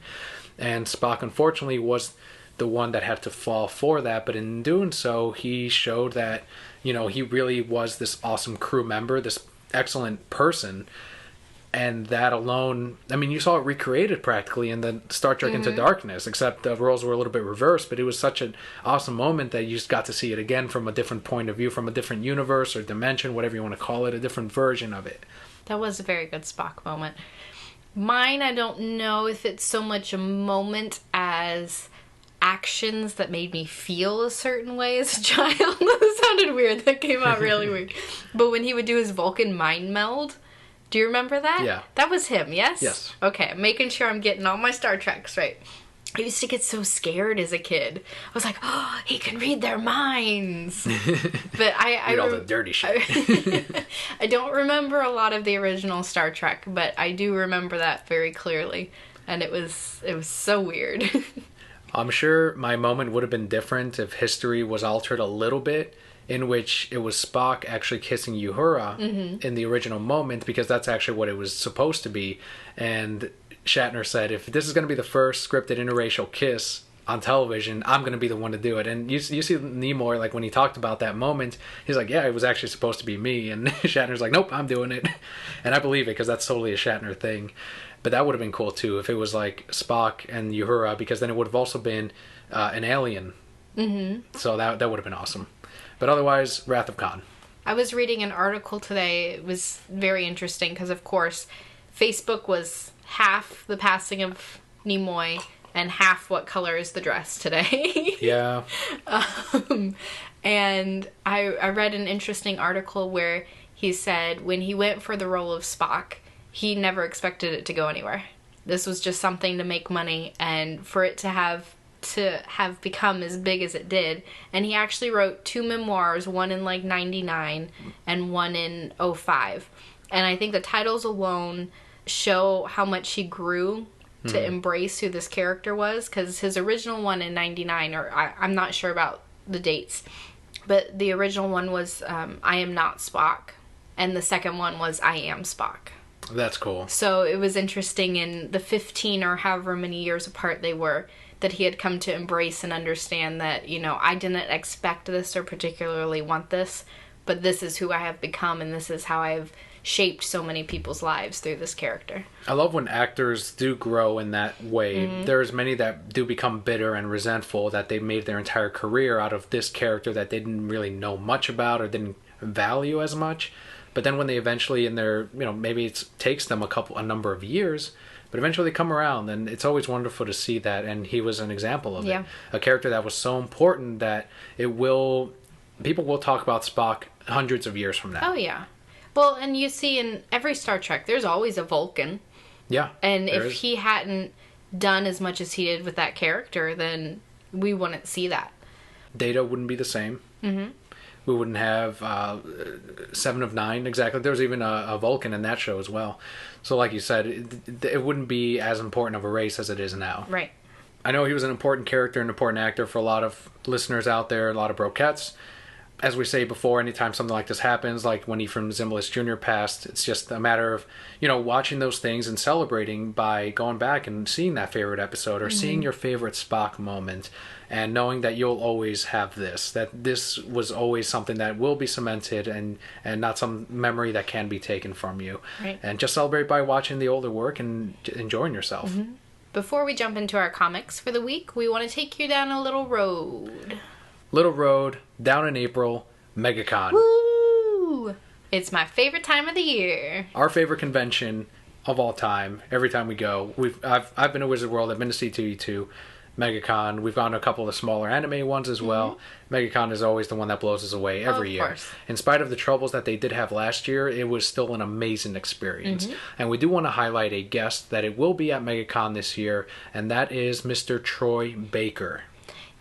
And Spock, unfortunately, was the one that had to fall for that, but in doing so, he showed that, he really was this awesome crew member, this excellent person. And that alone, I mean, you saw it recreated practically in the Star Trek Into Darkness, except the roles were a little bit reversed, but it was such an awesome moment that you just got to see it again from a different point of view, from a different universe or dimension, whatever you want to call it, a different version of it. That was a very good Spock moment. Mine, I don't know if it's so much a moment as actions that made me feel a certain way as a child. That sounded weird. That came out really weird. But when he would do his Vulcan mind meld, do you remember that? Yeah. That was him, yes? Yes. Okay, I'm making sure I'm getting all my Star Treks right. I used to get so scared as a kid. I was like, oh, he can read their minds. But I read all the dirty shit. I don't remember a lot of the original Star Trek, but I do remember that very clearly. And it was so weird. I'm sure my moment would have been different if history was altered a little bit, in which it was Spock actually kissing Uhura in the original moment, because that's actually what it was supposed to be. And Shatner said, if this is going to be the first scripted interracial kiss on television, I'm going to be the one to do it. And you see Nimoy, like, when he talked about that moment, he's like, yeah, it was actually supposed to be me. And Shatner's like, nope, I'm doing it. And I believe it, because that's totally a Shatner thing. But that would have been cool, too, if it was, like, Spock and Uhura, because then it would have also been an alien. So that would have been awesome. But otherwise, Wrath of Khan. I was reading an article today. It was very interesting because, of course, Facebook was half the passing of Nimoy and half what color is the dress today. Yeah. And I read an interesting article where he said when he went for the role of Spock, he never expected it to go anywhere. This was just something to make money, and for it to have become as big as it did. And he actually wrote 2 memoirs, one in like 99 and one in 05. And I think the titles alone show how much he grew to embrace who this character was, because his original one in 99, or I'm not sure about the dates, but the original one was I Am Not Spock, and the second one was I Am Spock. That's cool. So it was interesting in the 15 or however many years apart they were, that he had come to embrace and understand that, you know, I didn't expect this or particularly want this, but this is who I have become, and this is how I've shaped so many people's lives through this character. I love when actors do grow in that way. There's many that do become bitter and resentful that they made their entire career out of this character that they didn't really know much about or didn't value as much. But then when they eventually in their, you know, maybe it takes them a number of years, but eventually they come around, and it's always wonderful to see that, and he was an example of it. A character that was so important that people will talk about Spock hundreds of years from now. Oh, yeah. Well, and you see in every Star Trek, there's always a Vulcan. Yeah. And if he hadn't done as much as he did with that character, then we wouldn't see that. Data wouldn't be the same. We wouldn't have 7 of 9 exactly. There was even a Vulcan in that show as well. So like you said, it wouldn't be as important of a race as it is now. Right. I know he was an important character, an important actor for a lot of listeners out there, a lot of Brokettes. As we say before, anytime something like this happens, like when Ephraim Zimbalist Jr. passed, it's just a matter of, you know, watching those things and celebrating by going back and seeing that favorite episode or seeing your favorite Spock moment and knowing that you'll always have this, that this was always something that will be cemented and not some memory that can be taken from you. Right. And just celebrate by watching the older work and enjoying yourself. Before we jump into our comics for the week, we want to take you down a little road. Little road, down in April, MegaCon. Woo! It's my favorite time of the year. Our favorite convention of all time. Every time we go, I've been to Wizard World. I've been to C2E2, MegaCon. We've gone to a couple of smaller anime ones as well. MegaCon is always the one that blows us away every year. Course. In spite of the troubles that they did have last year, it was still an amazing experience. And we do want to highlight a guest that it will be at MegaCon this year, and that is Mr. Troy Baker.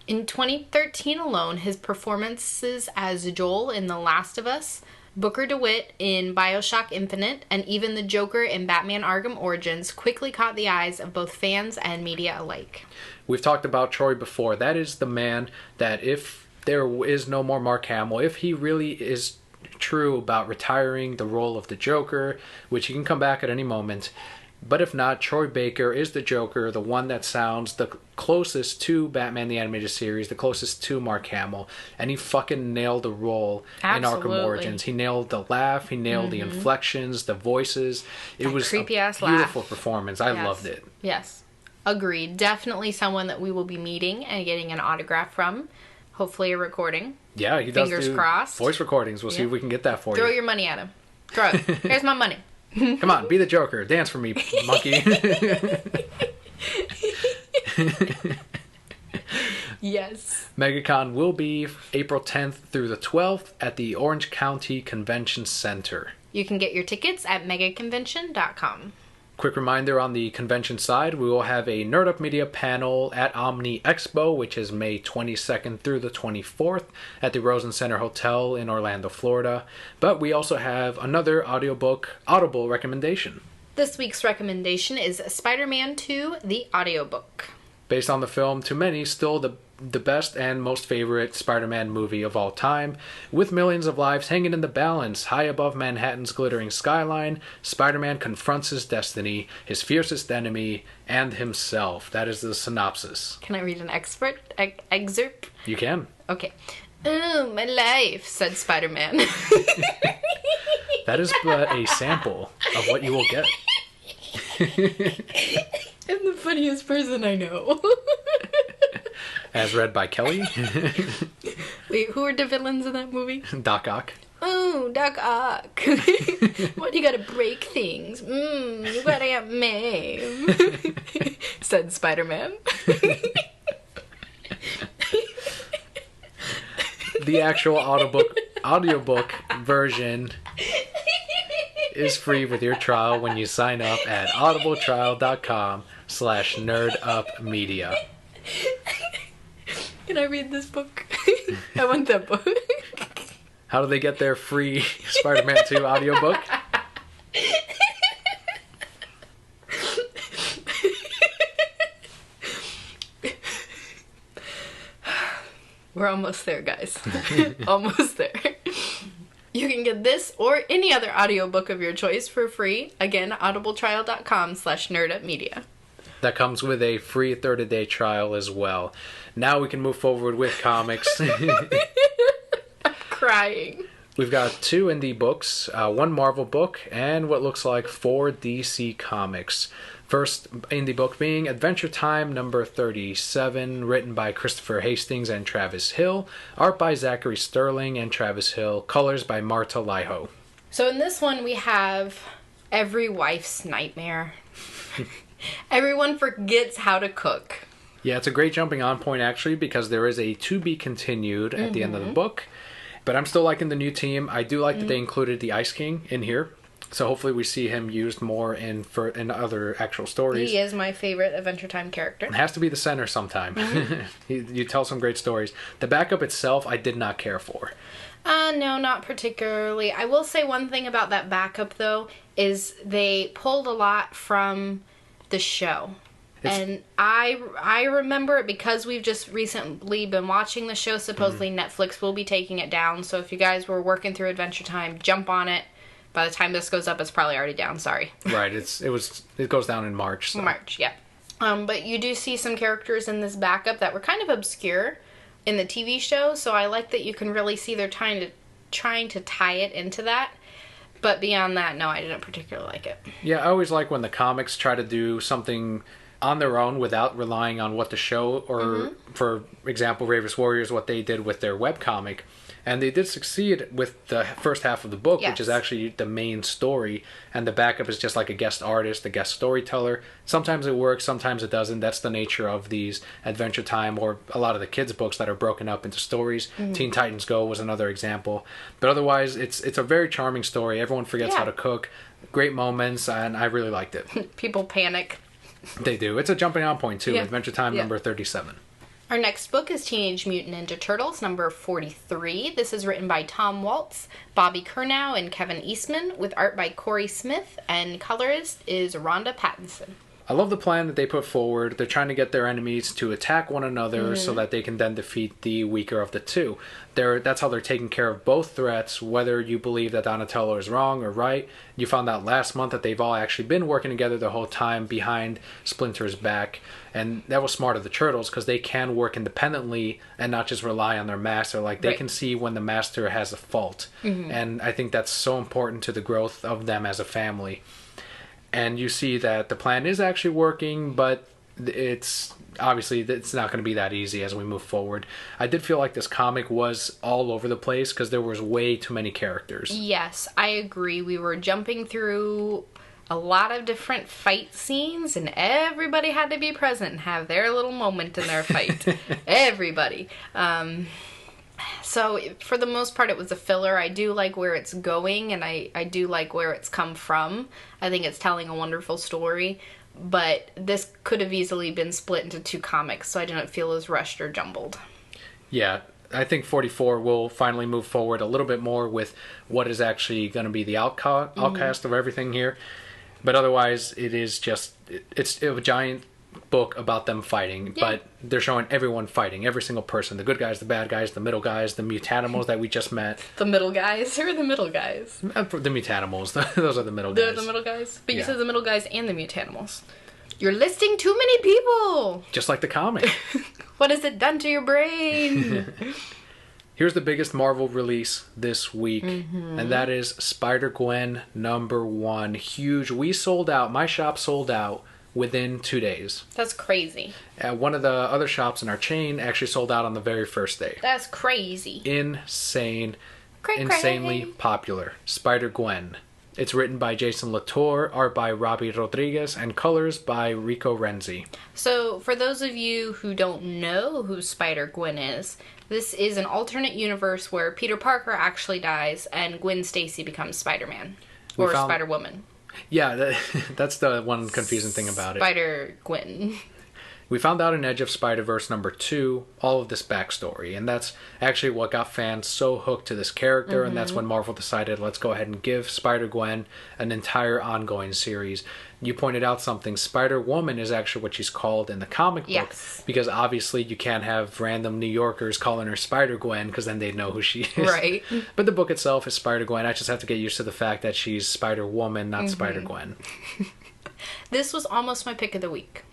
In 2013 alone, his performances as Joel in The Last of Us, Booker DeWitt in BioShock Infinite, and even the Joker in Batman Arkham Origins quickly caught the eyes of both fans and media alike. We've talked about Troy before. That is the man that if there is no more Mark Hamill, if he really is true about retiring the role of the Joker, which he can come back at any moment, But if not, Troy Baker is the Joker, the one that sounds the closest to Batman the Animated Series, the closest to Mark Hamill, and he fucking nailed the role in Arkham Origins. He nailed the laugh, he nailed the inflections, the voices. It was a beautiful performance. I loved it. Yes. Agreed. Definitely someone that we will be meeting and getting an autograph from. Hopefully a recording. Yeah, he does Fingers crossed. Voice recordings. We'll see if we can get that for Throw you. Throw your money at him. Throw it. Here's my money. Come on, be the Joker. Dance for me, monkey. Yes. MegaCon will be April 10th through the 12th at the Orange County Convention Center. You can get your tickets at megaconvention.com. Quick reminder on the convention side, we will have a Nerd Up Media panel at Omni Expo, which is May 22nd through the 24th at the Rosen Center Hotel in Orlando, Florida. But we also have another Audible recommendation. This week's recommendation is Spider-Man 2, the audiobook. Based on the film, to many, still the best and most favorite Spider-Man movie of all time. With millions of lives hanging in the balance, high above Manhattan's glittering skyline, Spider-Man confronts his destiny, his fiercest enemy, and himself. That is the synopsis. Can I read an excerpt? You can. Okay. Oh, my life, said Spider-Man. That is but a sample of what you will get. I'm the funniest person I know. As read by Kelli. Wait, who are the villains in that movie? Doc Ock. Oh, Doc Ock. Why do you gotta break things? You got Aunt May. Said Spider-Man. The actual audiobook version is free with your trial when you sign up at audibletrial.com/nerdupmedia. Can I read this book? I want that book. How do they get their free Spider-Man 2 audiobook? We're almost there, guys. Almost there. You can get this or any other audiobook of your choice for free. Again, audibletrial.com/nerdupmedia. That comes with a free 30-day trial as well. Now we can move forward with comics. I'm crying. We've got 2 indie books, 1 Marvel book, and what looks like 4 DC comics. First indie book being Adventure Time number 37, written by Christopher Hastings and Travis Hill, art by Zachary Sterling and Travis Hill, colors by Marta Liho. So in this one we have every wife's nightmare. Everyone forgets how to cook. Yeah, it's a great jumping on point actually, because there is a to be continued at the end of the book. But I'm still liking the new team. I do like that they included the Ice King in here. So hopefully we see him used more in other actual stories. He is my favorite Adventure Time character. It has to be the center sometime. You tell some great stories. The backup itself, I did not care for. No, not particularly. I will say one thing about that backup, though, is they pulled a lot from the show. And I remember it because we've just recently been watching the show. Supposedly Netflix will be taking it down. So if you guys were working through Adventure Time, jump on it. By the time this goes up, it's probably already down. Sorry. Right. It goes down in March. So. March, yeah. But you do see some characters in this backup that were kind of obscure in the TV show. So I like that you can really see they're trying to tie it into that. But beyond that, no, I didn't particularly like it. Yeah, I always like when the comics try to do something on their own without relying on what the show or, for example, Ravenous Warriors, what they did with their webcomic. And they did succeed with the first half of the book, which is actually the main story. And the backup is just like a guest artist, a guest storyteller. Sometimes it works, sometimes it doesn't. That's the nature of these Adventure Time or a lot of the kids' books that are broken up into stories. Teen Titans Go was another example. But otherwise, it's a very charming story. Everyone forgets how to cook. Great moments, and I really liked it. People panic. They do. It's a jumping on point, too. Adventure Time number 37. Our next book is Teenage Mutant Ninja Turtles, number 43. This is written by Tom Waltz, Bobby Curnow, and Kevin Eastman, with art by Corey Smith, and colorist is Rhonda Pattinson. I love the plan that they put forward. They're trying to get their enemies to attack one another so that they can then defeat the weaker of the two. That's how they're taking care of both threats, whether you believe that Donatello is wrong or right. You found out last month that they've all actually been working together the whole time behind Splinter's back. And that was smart of the Turtles because they can work independently and not just rely on their master. Like, they can see when the master has a fault. And I think that's so important to the growth of them as a family. And you see that the plan is actually working, but it's obviously it's not going to be that easy as we move forward. I did feel like this comic was all over the place because there was way too many characters. Yes, I agree. We were jumping through a lot of different fight scenes, and everybody had to be present and have their little moment in their fight. Everybody. So for the most part, it was a filler. I do like where it's going, and I do like where it's come from. I think it's telling a wonderful story, but this could have easily been split into 2 comics, so I didn't feel as rushed or jumbled. Yeah, I think 44 will finally move forward a little bit more with what is actually going to be the outcast of everything here. But otherwise, it is just, it's a giant book about them fighting, but they're showing everyone fighting, every single person, the good guys, the bad guys, the middle guys, the mutanimals that we just met. The middle guys? Who are the middle guys? The mutanimals. Those are the middle guys. They're the middle guys? But you said the middle guys and the mutanimals. You're listing too many people! Just like the comic. What has it done to your brain? Here's the biggest Marvel release this week, and that is Spider-Gwen #1. Huge. We sold out. My shop sold out within 2 days. That's crazy. One of the other shops in our chain actually sold out on the very first day. That's crazy. Insane. Insanely popular. Spider-Gwen. It's written by Jason Latour, art by Robbie Rodriguez, and colors by Rico Renzi. So, for those of you who don't know who Spider-Gwen is, this is an alternate universe where Peter Parker actually dies and Gwen Stacy becomes Spider-Man. Or Spider-Woman. Yeah, that's the one confusing thing about it. Spider-Gwen. We found out in Edge of Spider-Verse #2 all of this backstory, and that's actually what got fans so hooked to this character, and that's when Marvel decided, let's go ahead and give Spider-Gwen an entire ongoing series. You pointed out something. Spider-Woman is actually what she's called in the comic book, because obviously you can't have random New Yorkers calling her Spider-Gwen, because then they'd know who she is. Right. But the book itself is Spider-Gwen. I just have to get used to the fact that she's Spider-Woman, not Spider-Gwen. This was almost my pick of the week.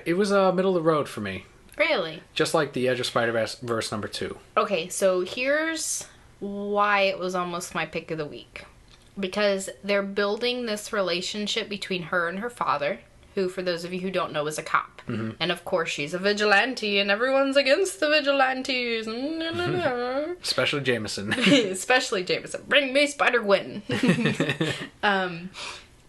It was middle of the road for me. Really? Just like the Edge of Spider-Verse #2. Okay, so here's why it was almost my pick of the week. Because they're building this relationship between her and her father, who, for those of you who don't know, is a cop. And of course, she's a vigilante, and everyone's against the vigilantes. Especially Jameson. Especially Jameson. Bring me Spider-Gwen.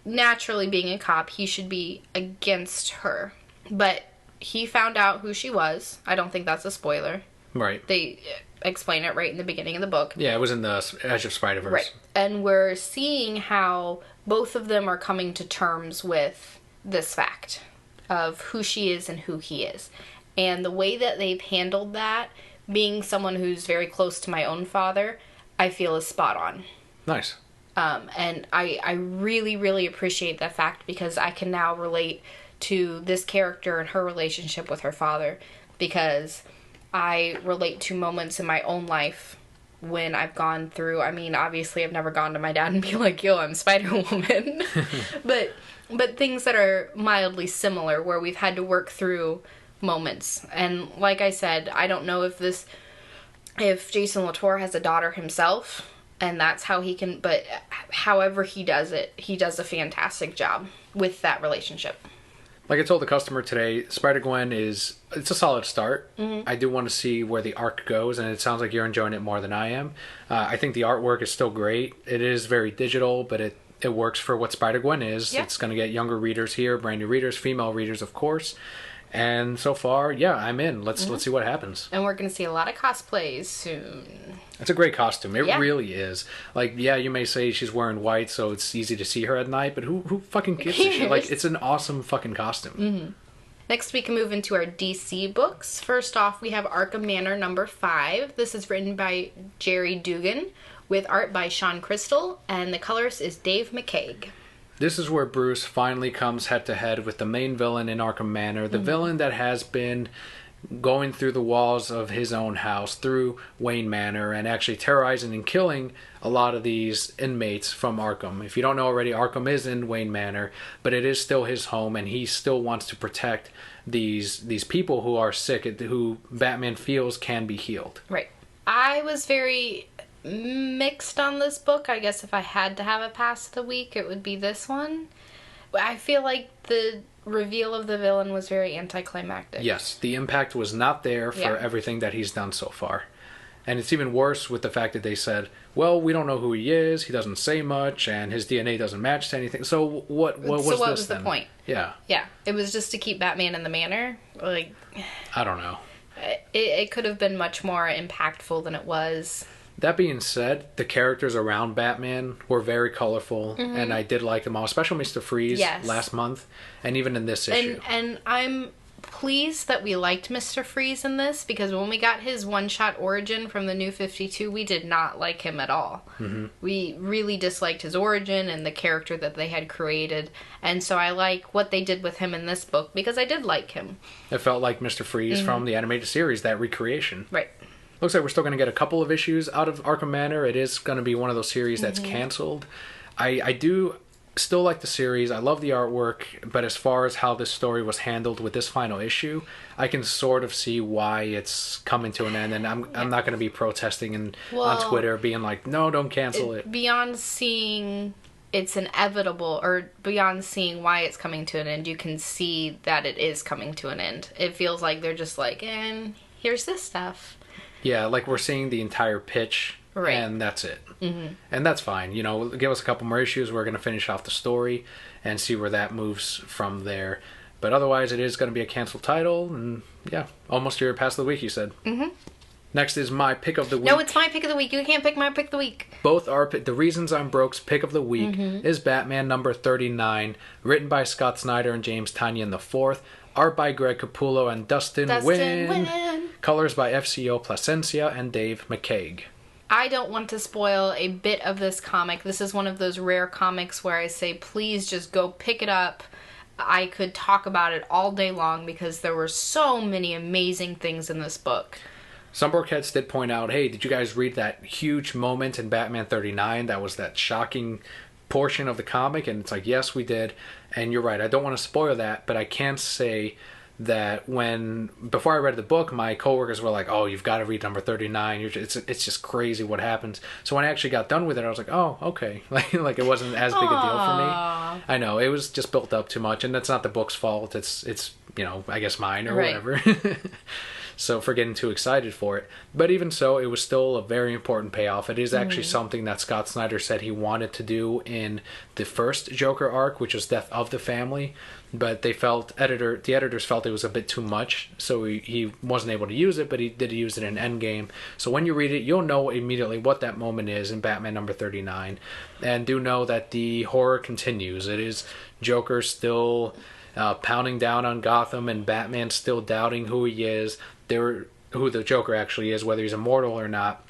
Naturally, being a cop, he should be against her. But he found out who she was. I don't think that's a spoiler. Right. They explain it right in the beginning of the book. Yeah, it was in the Edge of Spider-Verse. Right. And we're seeing how both of them are coming to terms with this fact of who she is and who he is. And the way that they've handled that, being someone who's very close to my own father, I feel is spot on. Nice. And I really, really appreciate that fact because I can now relate to this character and her relationship with her father, because I relate to moments in my own life when I've gone through, I mean, obviously I've never gone to my dad and be like, yo, I'm Spider-Woman, but things that are mildly similar where we've had to work through moments. And like I said, I don't know if Jason Latour has a daughter himself, and that's how he can, but however he does it, he does a fantastic job with that relationship. Like I told the customer today, Spider-Gwen it's a solid start. I do want to see where the arc goes, and it sounds like you're enjoying it more than I am. I think the artwork is still great. It is very digital, but it works for what Spider-Gwen is. Yep. It's going to get younger readers here, brand new readers, female readers, of course. And so far, yeah, I'm in. Let's see what happens. And we're going to see a lot of cosplays soon. It's a great costume. It really is. Like, yeah, you may say she's wearing white, so it's easy to see her at night, but who fucking gives a shit? Like, it's an awesome fucking costume. Next, we can move into our DC books. First off, we have Arkham Manor #5. This is written by Jerry Dugan, with art by Sean Crystal, and the colorist is Dave McCaig. This is where Bruce finally comes head-to-head with the main villain in Arkham Manor, the villain that has been going through the walls of his own house, through Wayne Manor, and actually terrorizing and killing a lot of these inmates from Arkham. If you don't know already, Arkham is in Wayne Manor, but it is still his home, and he still wants to protect these people who are sick, who Batman feels can be healed. Right. I was very mixed on this book. I guess if I had to have a pass of the week, it would be this one. I feel like the reveal of the villain was very anticlimactic. Yes, the impact was not there for everything that he's done so far. And it's even worse with the fact that they said, well, we don't know who he is, he doesn't say much, and his DNA doesn't match to anything. So what was this? So what was the point? Yeah. Yeah. It was just to keep Batman in the manor? Like, I don't know. It could have been much more impactful than it was. That being said, the characters around Batman were very colorful, and I did like them all, especially Mr. Freeze last month, and even in this issue. And I'm pleased that we liked Mr. Freeze in this, because when we got his one-shot origin from the New 52, we did not like him at all. Mm-hmm. We really disliked his origin and the character that they had created, and so I like what they did with him in this book, because I did like him. It felt like Mr. Freeze from the animated series, that recreation. Right. Looks like we're still going to get a couple of issues out of Arkham Manor. It is going to be one of those series that's canceled. I do still like the series. I love the artwork, but as far as how this story was handled with this final issue, I can sort of see why it's coming to an end, and I'm not going to be protesting on Twitter being like, no, don't cancel it. Beyond seeing it's inevitable, or beyond seeing why it's coming to an end, you can see that it is coming to an end. It feels like they're just like, and here's this stuff. Yeah, like we're seeing the entire pitch, and that's it. Mm-hmm. And that's fine. You know, give us a couple more issues. We're going to finish off the story and see where that moves from there. But otherwise, it is going to be a canceled title. And yeah, almost your pass of the week, you said. Mm-hmm. Next is my pick of the week. No, it's my pick of the week. You can't pick my pick of the week. Both are the Reasons I'm Broke's pick of the week is Batman number 39, written by Scott Snyder and James Tynion IV. Art by Greg Capullo and Dustin Nguyen. Colors by FCO Placencia and Dave McCaig. I don't want to spoil a bit of this comic. This is one of those rare comics where I say, please just go pick it up. I could talk about it all day long because there were so many amazing things in this book. Some Brokeheads did point out, hey, did you guys read that huge moment in Batman 39? That was that shocking portion of the comic, and it's like, yes, we did. And you're right, I don't want to spoil that, but I can say that before I read the book, my coworkers were like, oh, you've got to read number 39. It's just crazy what happens. So when I actually got done with it, I was like, oh, okay. like it wasn't as big a deal for me. I know, it was just built up too much, and that's not the book's fault. It's you know, I guess mine or whatever. So for getting too excited for it. But even so, it was still a very important payoff. It is actually something that Scott Snyder said he wanted to do in the first Joker arc, which was Death of the Family. But the editors felt it was a bit too much, so he wasn't able to use it, but he did use it in Endgame. So when you read it, you'll know immediately what that moment is in Batman number 39. And do know that the horror continues. It is Joker still pounding down on Gotham, and Batman still doubting who he is, who the Joker actually is, whether he's immortal or not.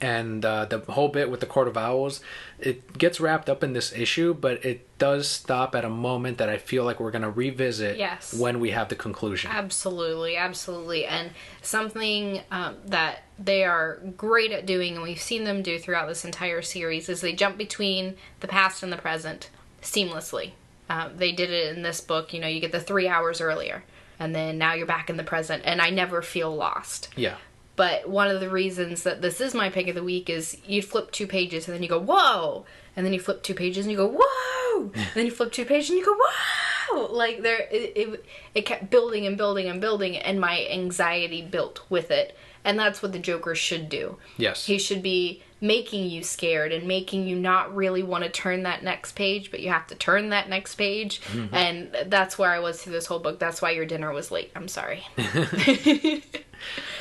And the whole bit with the Court of Owls, it gets wrapped up in this issue, but it does stop at a moment that I feel like we're going to revisit when we have the conclusion. Absolutely. And something that they are great at doing, and we've seen them do throughout this entire series, is they jump between the past and the present seamlessly. They did it in this book. You know, you get the 3 hours earlier, and then now you're back in the present, and I never feel lost. Yeah. But one of the reasons that this is my pick of the week is you flip 2 pages and then you go, whoa! And then you flip 2 pages and you go, whoa! And then you flip 2 pages and you go, whoa! Like, it kept building and building and building, and my anxiety built with it. And that's what the Joker should do. Yes. He should be making you scared and making you not really want to turn that next page, but you have to turn that next page. Mm-hmm. And that's where I was through this whole book. That's why your dinner was late. I'm sorry.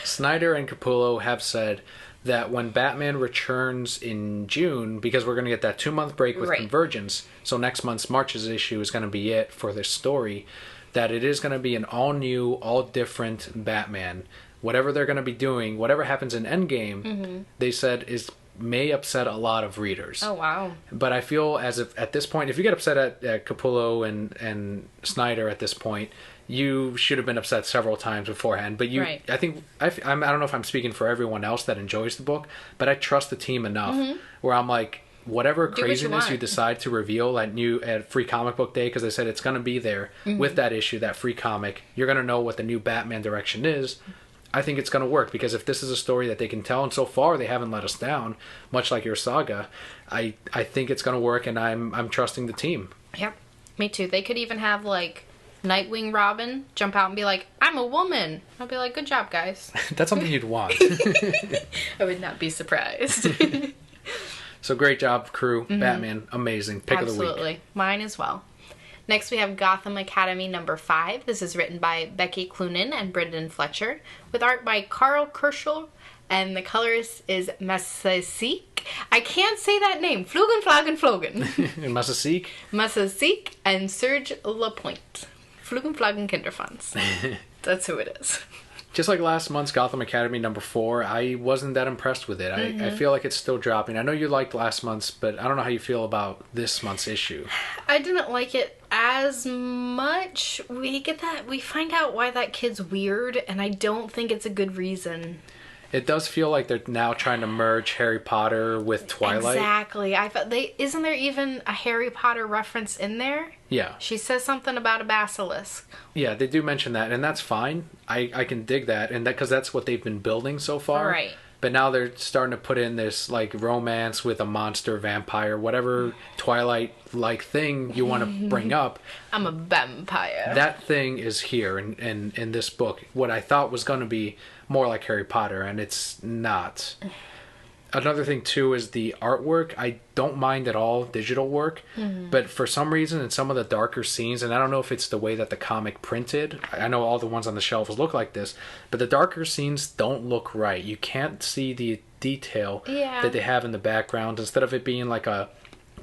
Snyder and Capullo have said that when Batman returns in June, because we're going to get that 2-month break with Convergence, so next month's March's issue is going to be it for this story, that it is going to be an all-new, all-different Batman. Whatever they're going to be doing, whatever happens in Endgame, they said is may upset a lot of readers. Oh, wow. But I feel as if at this point, if you get upset at Capullo and Snyder at this point, you should have been upset several times beforehand. But Right. I think, I don't know if I'm speaking for everyone else that enjoys the book, but I trust the team enough where I'm like, whatever craziness you decide to reveal at Free Comic Book Day, because they said it's going to be there with that issue, that free comic, you're going to know what the new Batman direction is. I think it's going to work, because if this is a story that they can tell, and so far they haven't let us down, much like your saga, I think it's going to work, and I'm trusting the team. Yep, me too. They could even have like Nightwing Robin jump out and be like, I'm a woman. I'll be like, good job, guys. That's something you'd want. I would not be surprised. So great job, crew. Batman, amazing. Pick of the week. Absolutely. Mine as well. Next we have Gotham Academy number 5. This is written by Becky Cloonan and Brendan Fletcher, with art by Carl Kerschel, and the colorist is Massaseek. I can't say that name. Flogen. Massaseek? Massaseek and Serge Lapointe. Flogen Kinderfans. That's who it is. Just like last month's Gotham Academy number 4, I wasn't that impressed with it. I feel like it's still dropping. I know you liked last month's, but I don't know how you feel about this month's issue. I didn't like it as much. We find out why that kid's weird, and I don't think it's a good reason. It does feel like they're now trying to merge Harry Potter with Twilight. Exactly. Isn't there even a Harry Potter reference in there? Yeah. She says something about a basilisk. Yeah, they do mention that, and that's fine. I can dig that, and because that's what they've been building so far. Right. But now they're starting to put in this like romance with a monster, vampire, whatever Twilight-like thing you want to bring up. I'm a vampire. That thing is here in this book. What I thought was going to be more like Harry Potter, and it's not. Another thing too is the artwork. I don't mind at all digital work, but for some reason in some of the darker scenes, and I don't know if it's the way that the comic printed, I know all the ones on the shelves look like this, but the darker scenes don't look right. You can't see the detail that they have in the background. Instead of it being like a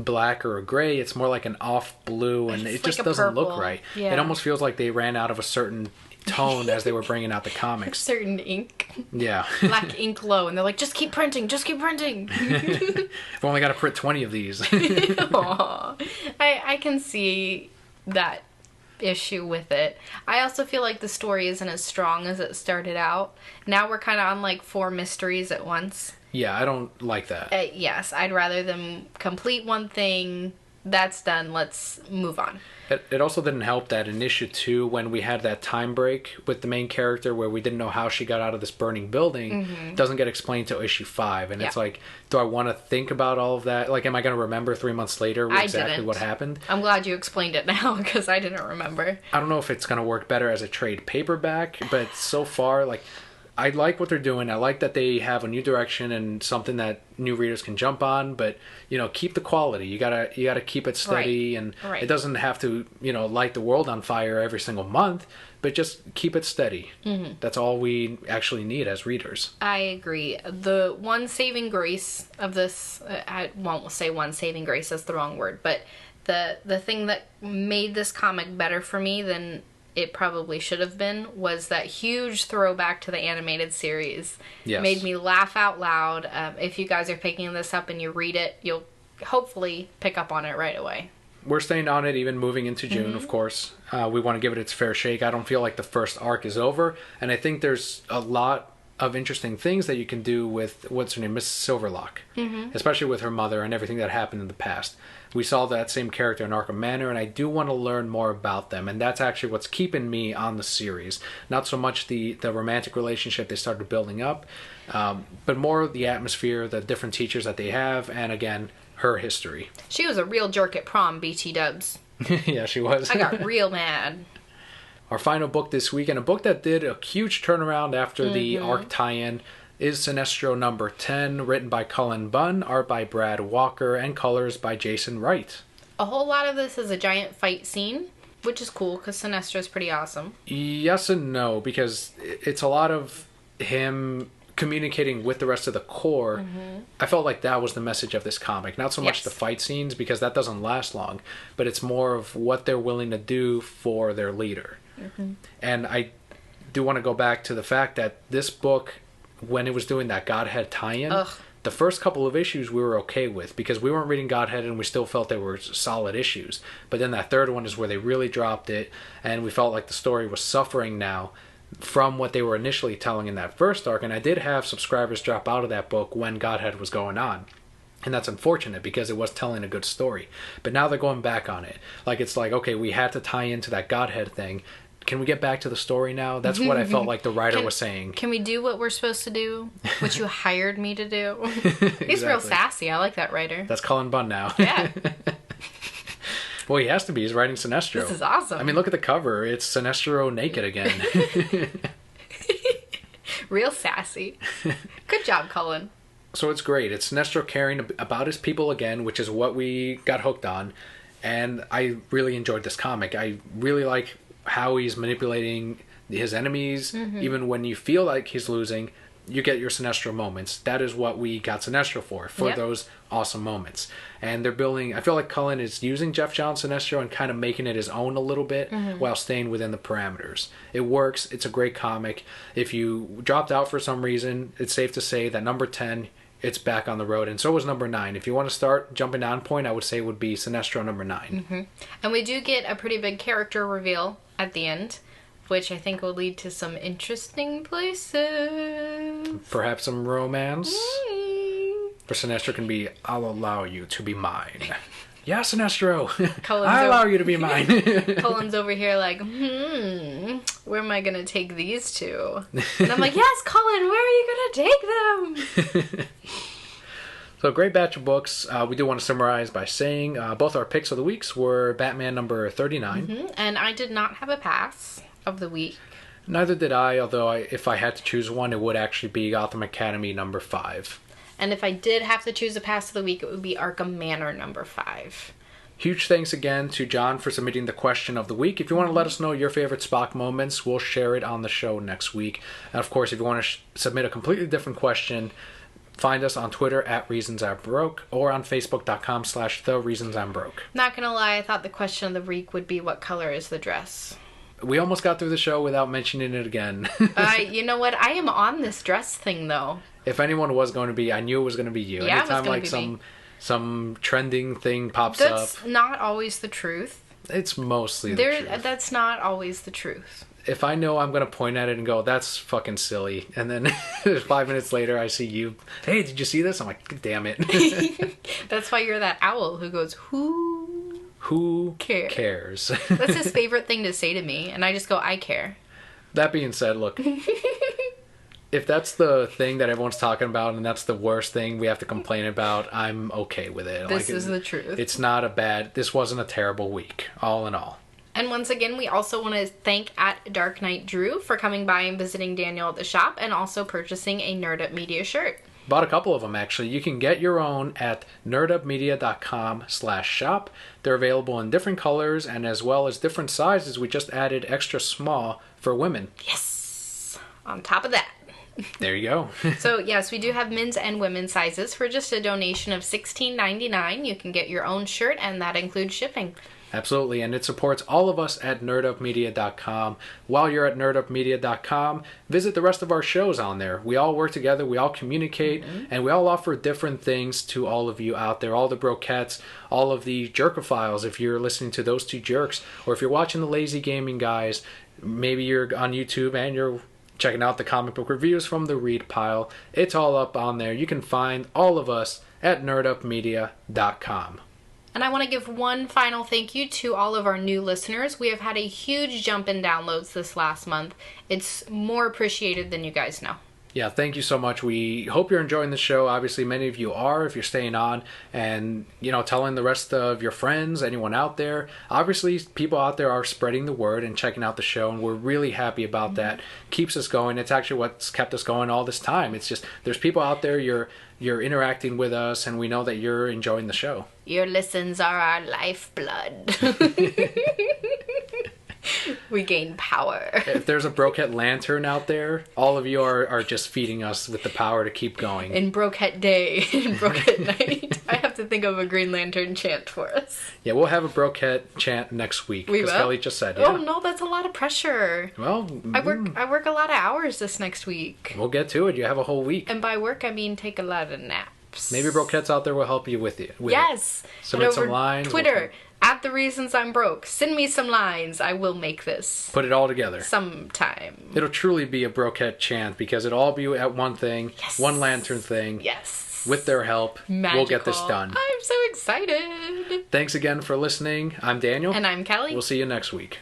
black or a gray, it's more like an off blue, and it just doesn't look right. It almost feels like they ran out of a certain tone as they were bringing out the comics. Certain ink. Yeah. Black ink low, and they're like, just keep printing. I've only got to print 20 of these. Aww. I can see that issue with it. I also feel like the story isn't as strong as it started out. Now we're kind of on like 4 mysteries at once. Yeah, I don't like that. Yes, I'd rather them complete one thing. That's done. Let's move on. It also didn't help that in issue 2, when we had that time break with the main character where we didn't know how she got out of this burning building, doesn't get explained till issue 5. And it's like, do I want to think about all of that? Like, am I going to remember 3 months later exactly what happened? I'm glad you explained it now, because I didn't remember. I don't know if it's going to work better as a trade paperback, but so far, like, I like what they're doing. I like that they have a new direction and something that new readers can jump on, but keep the quality. You gotta keep it steady, and it doesn't have to light the world on fire every single month, but just keep it steady. That's all we actually need as readers. I agree. The one saving grace of this, I won't say one saving grace, that's the wrong word, but the thing that made this comic better for me than it probably should have been was that huge throwback to the animated series. Yes. Made me laugh out loud. If you guys are picking this up and you read it, you'll hopefully pick up on it right away. We're staying on it even moving into June, of course. We want to give it its fair shake. I don't feel like the first arc is over, and I think there's a lot of interesting things that you can do with, what's her name, Miss Silverlock, especially with her mother and everything that happened in the past. We saw that same character in Arkham Manor, and I do want to learn more about them, and that's actually what's keeping me on the series. Not so much the romantic relationship they started building up, but more the atmosphere, the different teachers that they have, and again, her history. She was a real jerk at prom, BT dubs. Yeah, she was. I got real mad. Our final book this week, and a book that did a huge turnaround after the arc tie-in, is Sinestro number 10, written by Cullen Bunn, art by Brad Walker, and colors by Jason Wright. A whole lot of this is a giant fight scene, which is cool because Sinestro's pretty awesome. Yes and no, because it's a lot of him communicating with the rest of the Corps. I felt like that was the message of this comic. Not so much the fight scenes, because that doesn't last long, but it's more of what they're willing to do for their leader. And I do want to go back to the fact that this book, when it was doing that Godhead tie-in, the first couple of issues we were okay with because we weren't reading Godhead and we still felt they were solid issues. But then that third one is where they really dropped it, and we felt like the story was suffering now from what they were initially telling in that first arc. And I did have subscribers drop out of that book when Godhead was going on. And that's unfortunate because it was telling a good story. But now they're going back on it. Like, it's like, okay, we had to tie into that Godhead thing. Can we get back to the story now? That's what I felt like the writer was saying. Can we do what we're supposed to do? What you hired me to do? He's real sassy. I like that writer. That's Cullen Bunn now. Yeah. Well, he has to be. He's writing Sinestro. This is awesome. I mean, look at the cover. It's Sinestro naked again. Real sassy. Good job, Cullen. So it's great. It's Sinestro caring about his people again, which is what we got hooked on. And I really enjoyed this comic. I really like how he's manipulating his enemies. Even when you feel like he's losing, you get your Sinestro moments. That is what we got Sinestro for those awesome moments. And they're building... I feel like Cullen is using Jeff Johns' Sinestro and kind of making it his own a little bit while staying within the parameters. It works. It's a great comic. If you dropped out for some reason, it's safe to say that number 10... it's back on the road, and so was number 9. If you want to start jumping down point, I would say it would be Sinestro number 9. And we do get a pretty big character reveal at the end, which I think will lead to some interesting places. Perhaps some romance. For Sinestro can be, I'll allow you to be mine. Yeah, Sinestro. I allow you to be mine. Cullen's over here like, where am I going to take these two? And I'm like, yes, Cullen, where are you going to take them? So, great batch of books. We do want to summarize by saying both our picks of the weeks were Batman number 39. And I did not have a pass of the week. Neither did I, although if I had to choose one, it would actually be Gotham Academy number 5. And if I did have to choose a pass of the week, it would be Arkham Manor number 5. Huge thanks again to John for submitting the question of the week. If you want to let us know your favorite Spock moments, we'll share it on the show next week. And of course, if you want to submit a completely different question, find us on Twitter at ReasonsI'mBroke or on Facebook.com/TheReasonsI'mBroke. Not gonna lie, I thought the question of the week would be, what color is the dress? We almost got through the show without mentioning it again. You know what? I am on this dress thing, though. If anyone was going to be, I knew it was going to be you. Yeah, Anytime it was like some trending thing pops up. That's not always the truth. It's mostly the truth. That's not always the truth. If I know I'm going to point at it and go, that's fucking silly, and then 5 minutes later I see you, hey, did you see this? I'm like, damn it. That's why you're that owl who goes, Who cares? That's his favorite thing to say to me, and I just go, I care. That being said, look, if that's the thing that everyone's talking about and that's the worst thing we have to complain about, I'm okay with it. This is the truth. It's not this wasn't a terrible week, all in all. And once again, we also want to thank at Dark Knight Drew for coming by and visiting Daniel at the shop and also purchasing a Nerd Up Media shirt. Bought a couple of them, actually. You can get your own at nerdupmedia.com/shop. They're available in different colors and as well as different sizes. We just added extra small for women. Yes! On top of that. There you go. So, yes, we do have men's and women's sizes. For just a donation of $16.99, you can get your own shirt, and that includes shipping. Absolutely, and it supports all of us at nerdupmedia.com. While you're at nerdupmedia.com, visit the rest of our shows on there. We all work together, we all communicate, and we all offer different things to all of you out there. All the brokettes, all of the jerkophiles, if you're listening to those two jerks, or if you're watching the Lazy Gaming guys, maybe you're on YouTube and you're checking out the comic book reviews from the Read Pile. It's all up on there. You can find all of us at nerdupmedia.com. And I want to give one final thank you to all of our new listeners. We have had a huge jump in downloads this last month. It's more appreciated than you guys know. Yeah, thank you so much. We hope you're enjoying the show. Obviously, many of you are if you're staying on and, telling the rest of your friends, anyone out there. Obviously, people out there are spreading the word and checking out the show, and we're really happy about that. Keeps us going. It's actually what's kept us going all this time. It's just there's people out there, you're interacting with us, and we know that you're enjoying the show. Your listens are our lifeblood. We gain power. If there's a Broquette Lantern out there, all of you are just feeding us with the power to keep going. In Broquette Day, in Broquette Night, I have to think of a Green Lantern chant for us. Yeah, we'll have a Broquette chant next week. We will? Kelli just said, yeah. Oh no, that's a lot of pressure. Well, I work a lot of hours this next week. We'll get to it. You have a whole week. And by work, I mean take a lot of naps. snaps. Maybe Broquette's out there will help you with it. Yes. Submit some lines. Twitter, at the reasons I'm broke. Send me some lines. I will make this. Put it all together. Sometime. It'll truly be a Broquette chant because it'll all be at one thing. Yes. One lantern thing. Yes. With their help, Magical. we'll get this done. I'm so excited. Thanks again for listening. I'm Daniel. And I'm Kelli. We'll see you next week.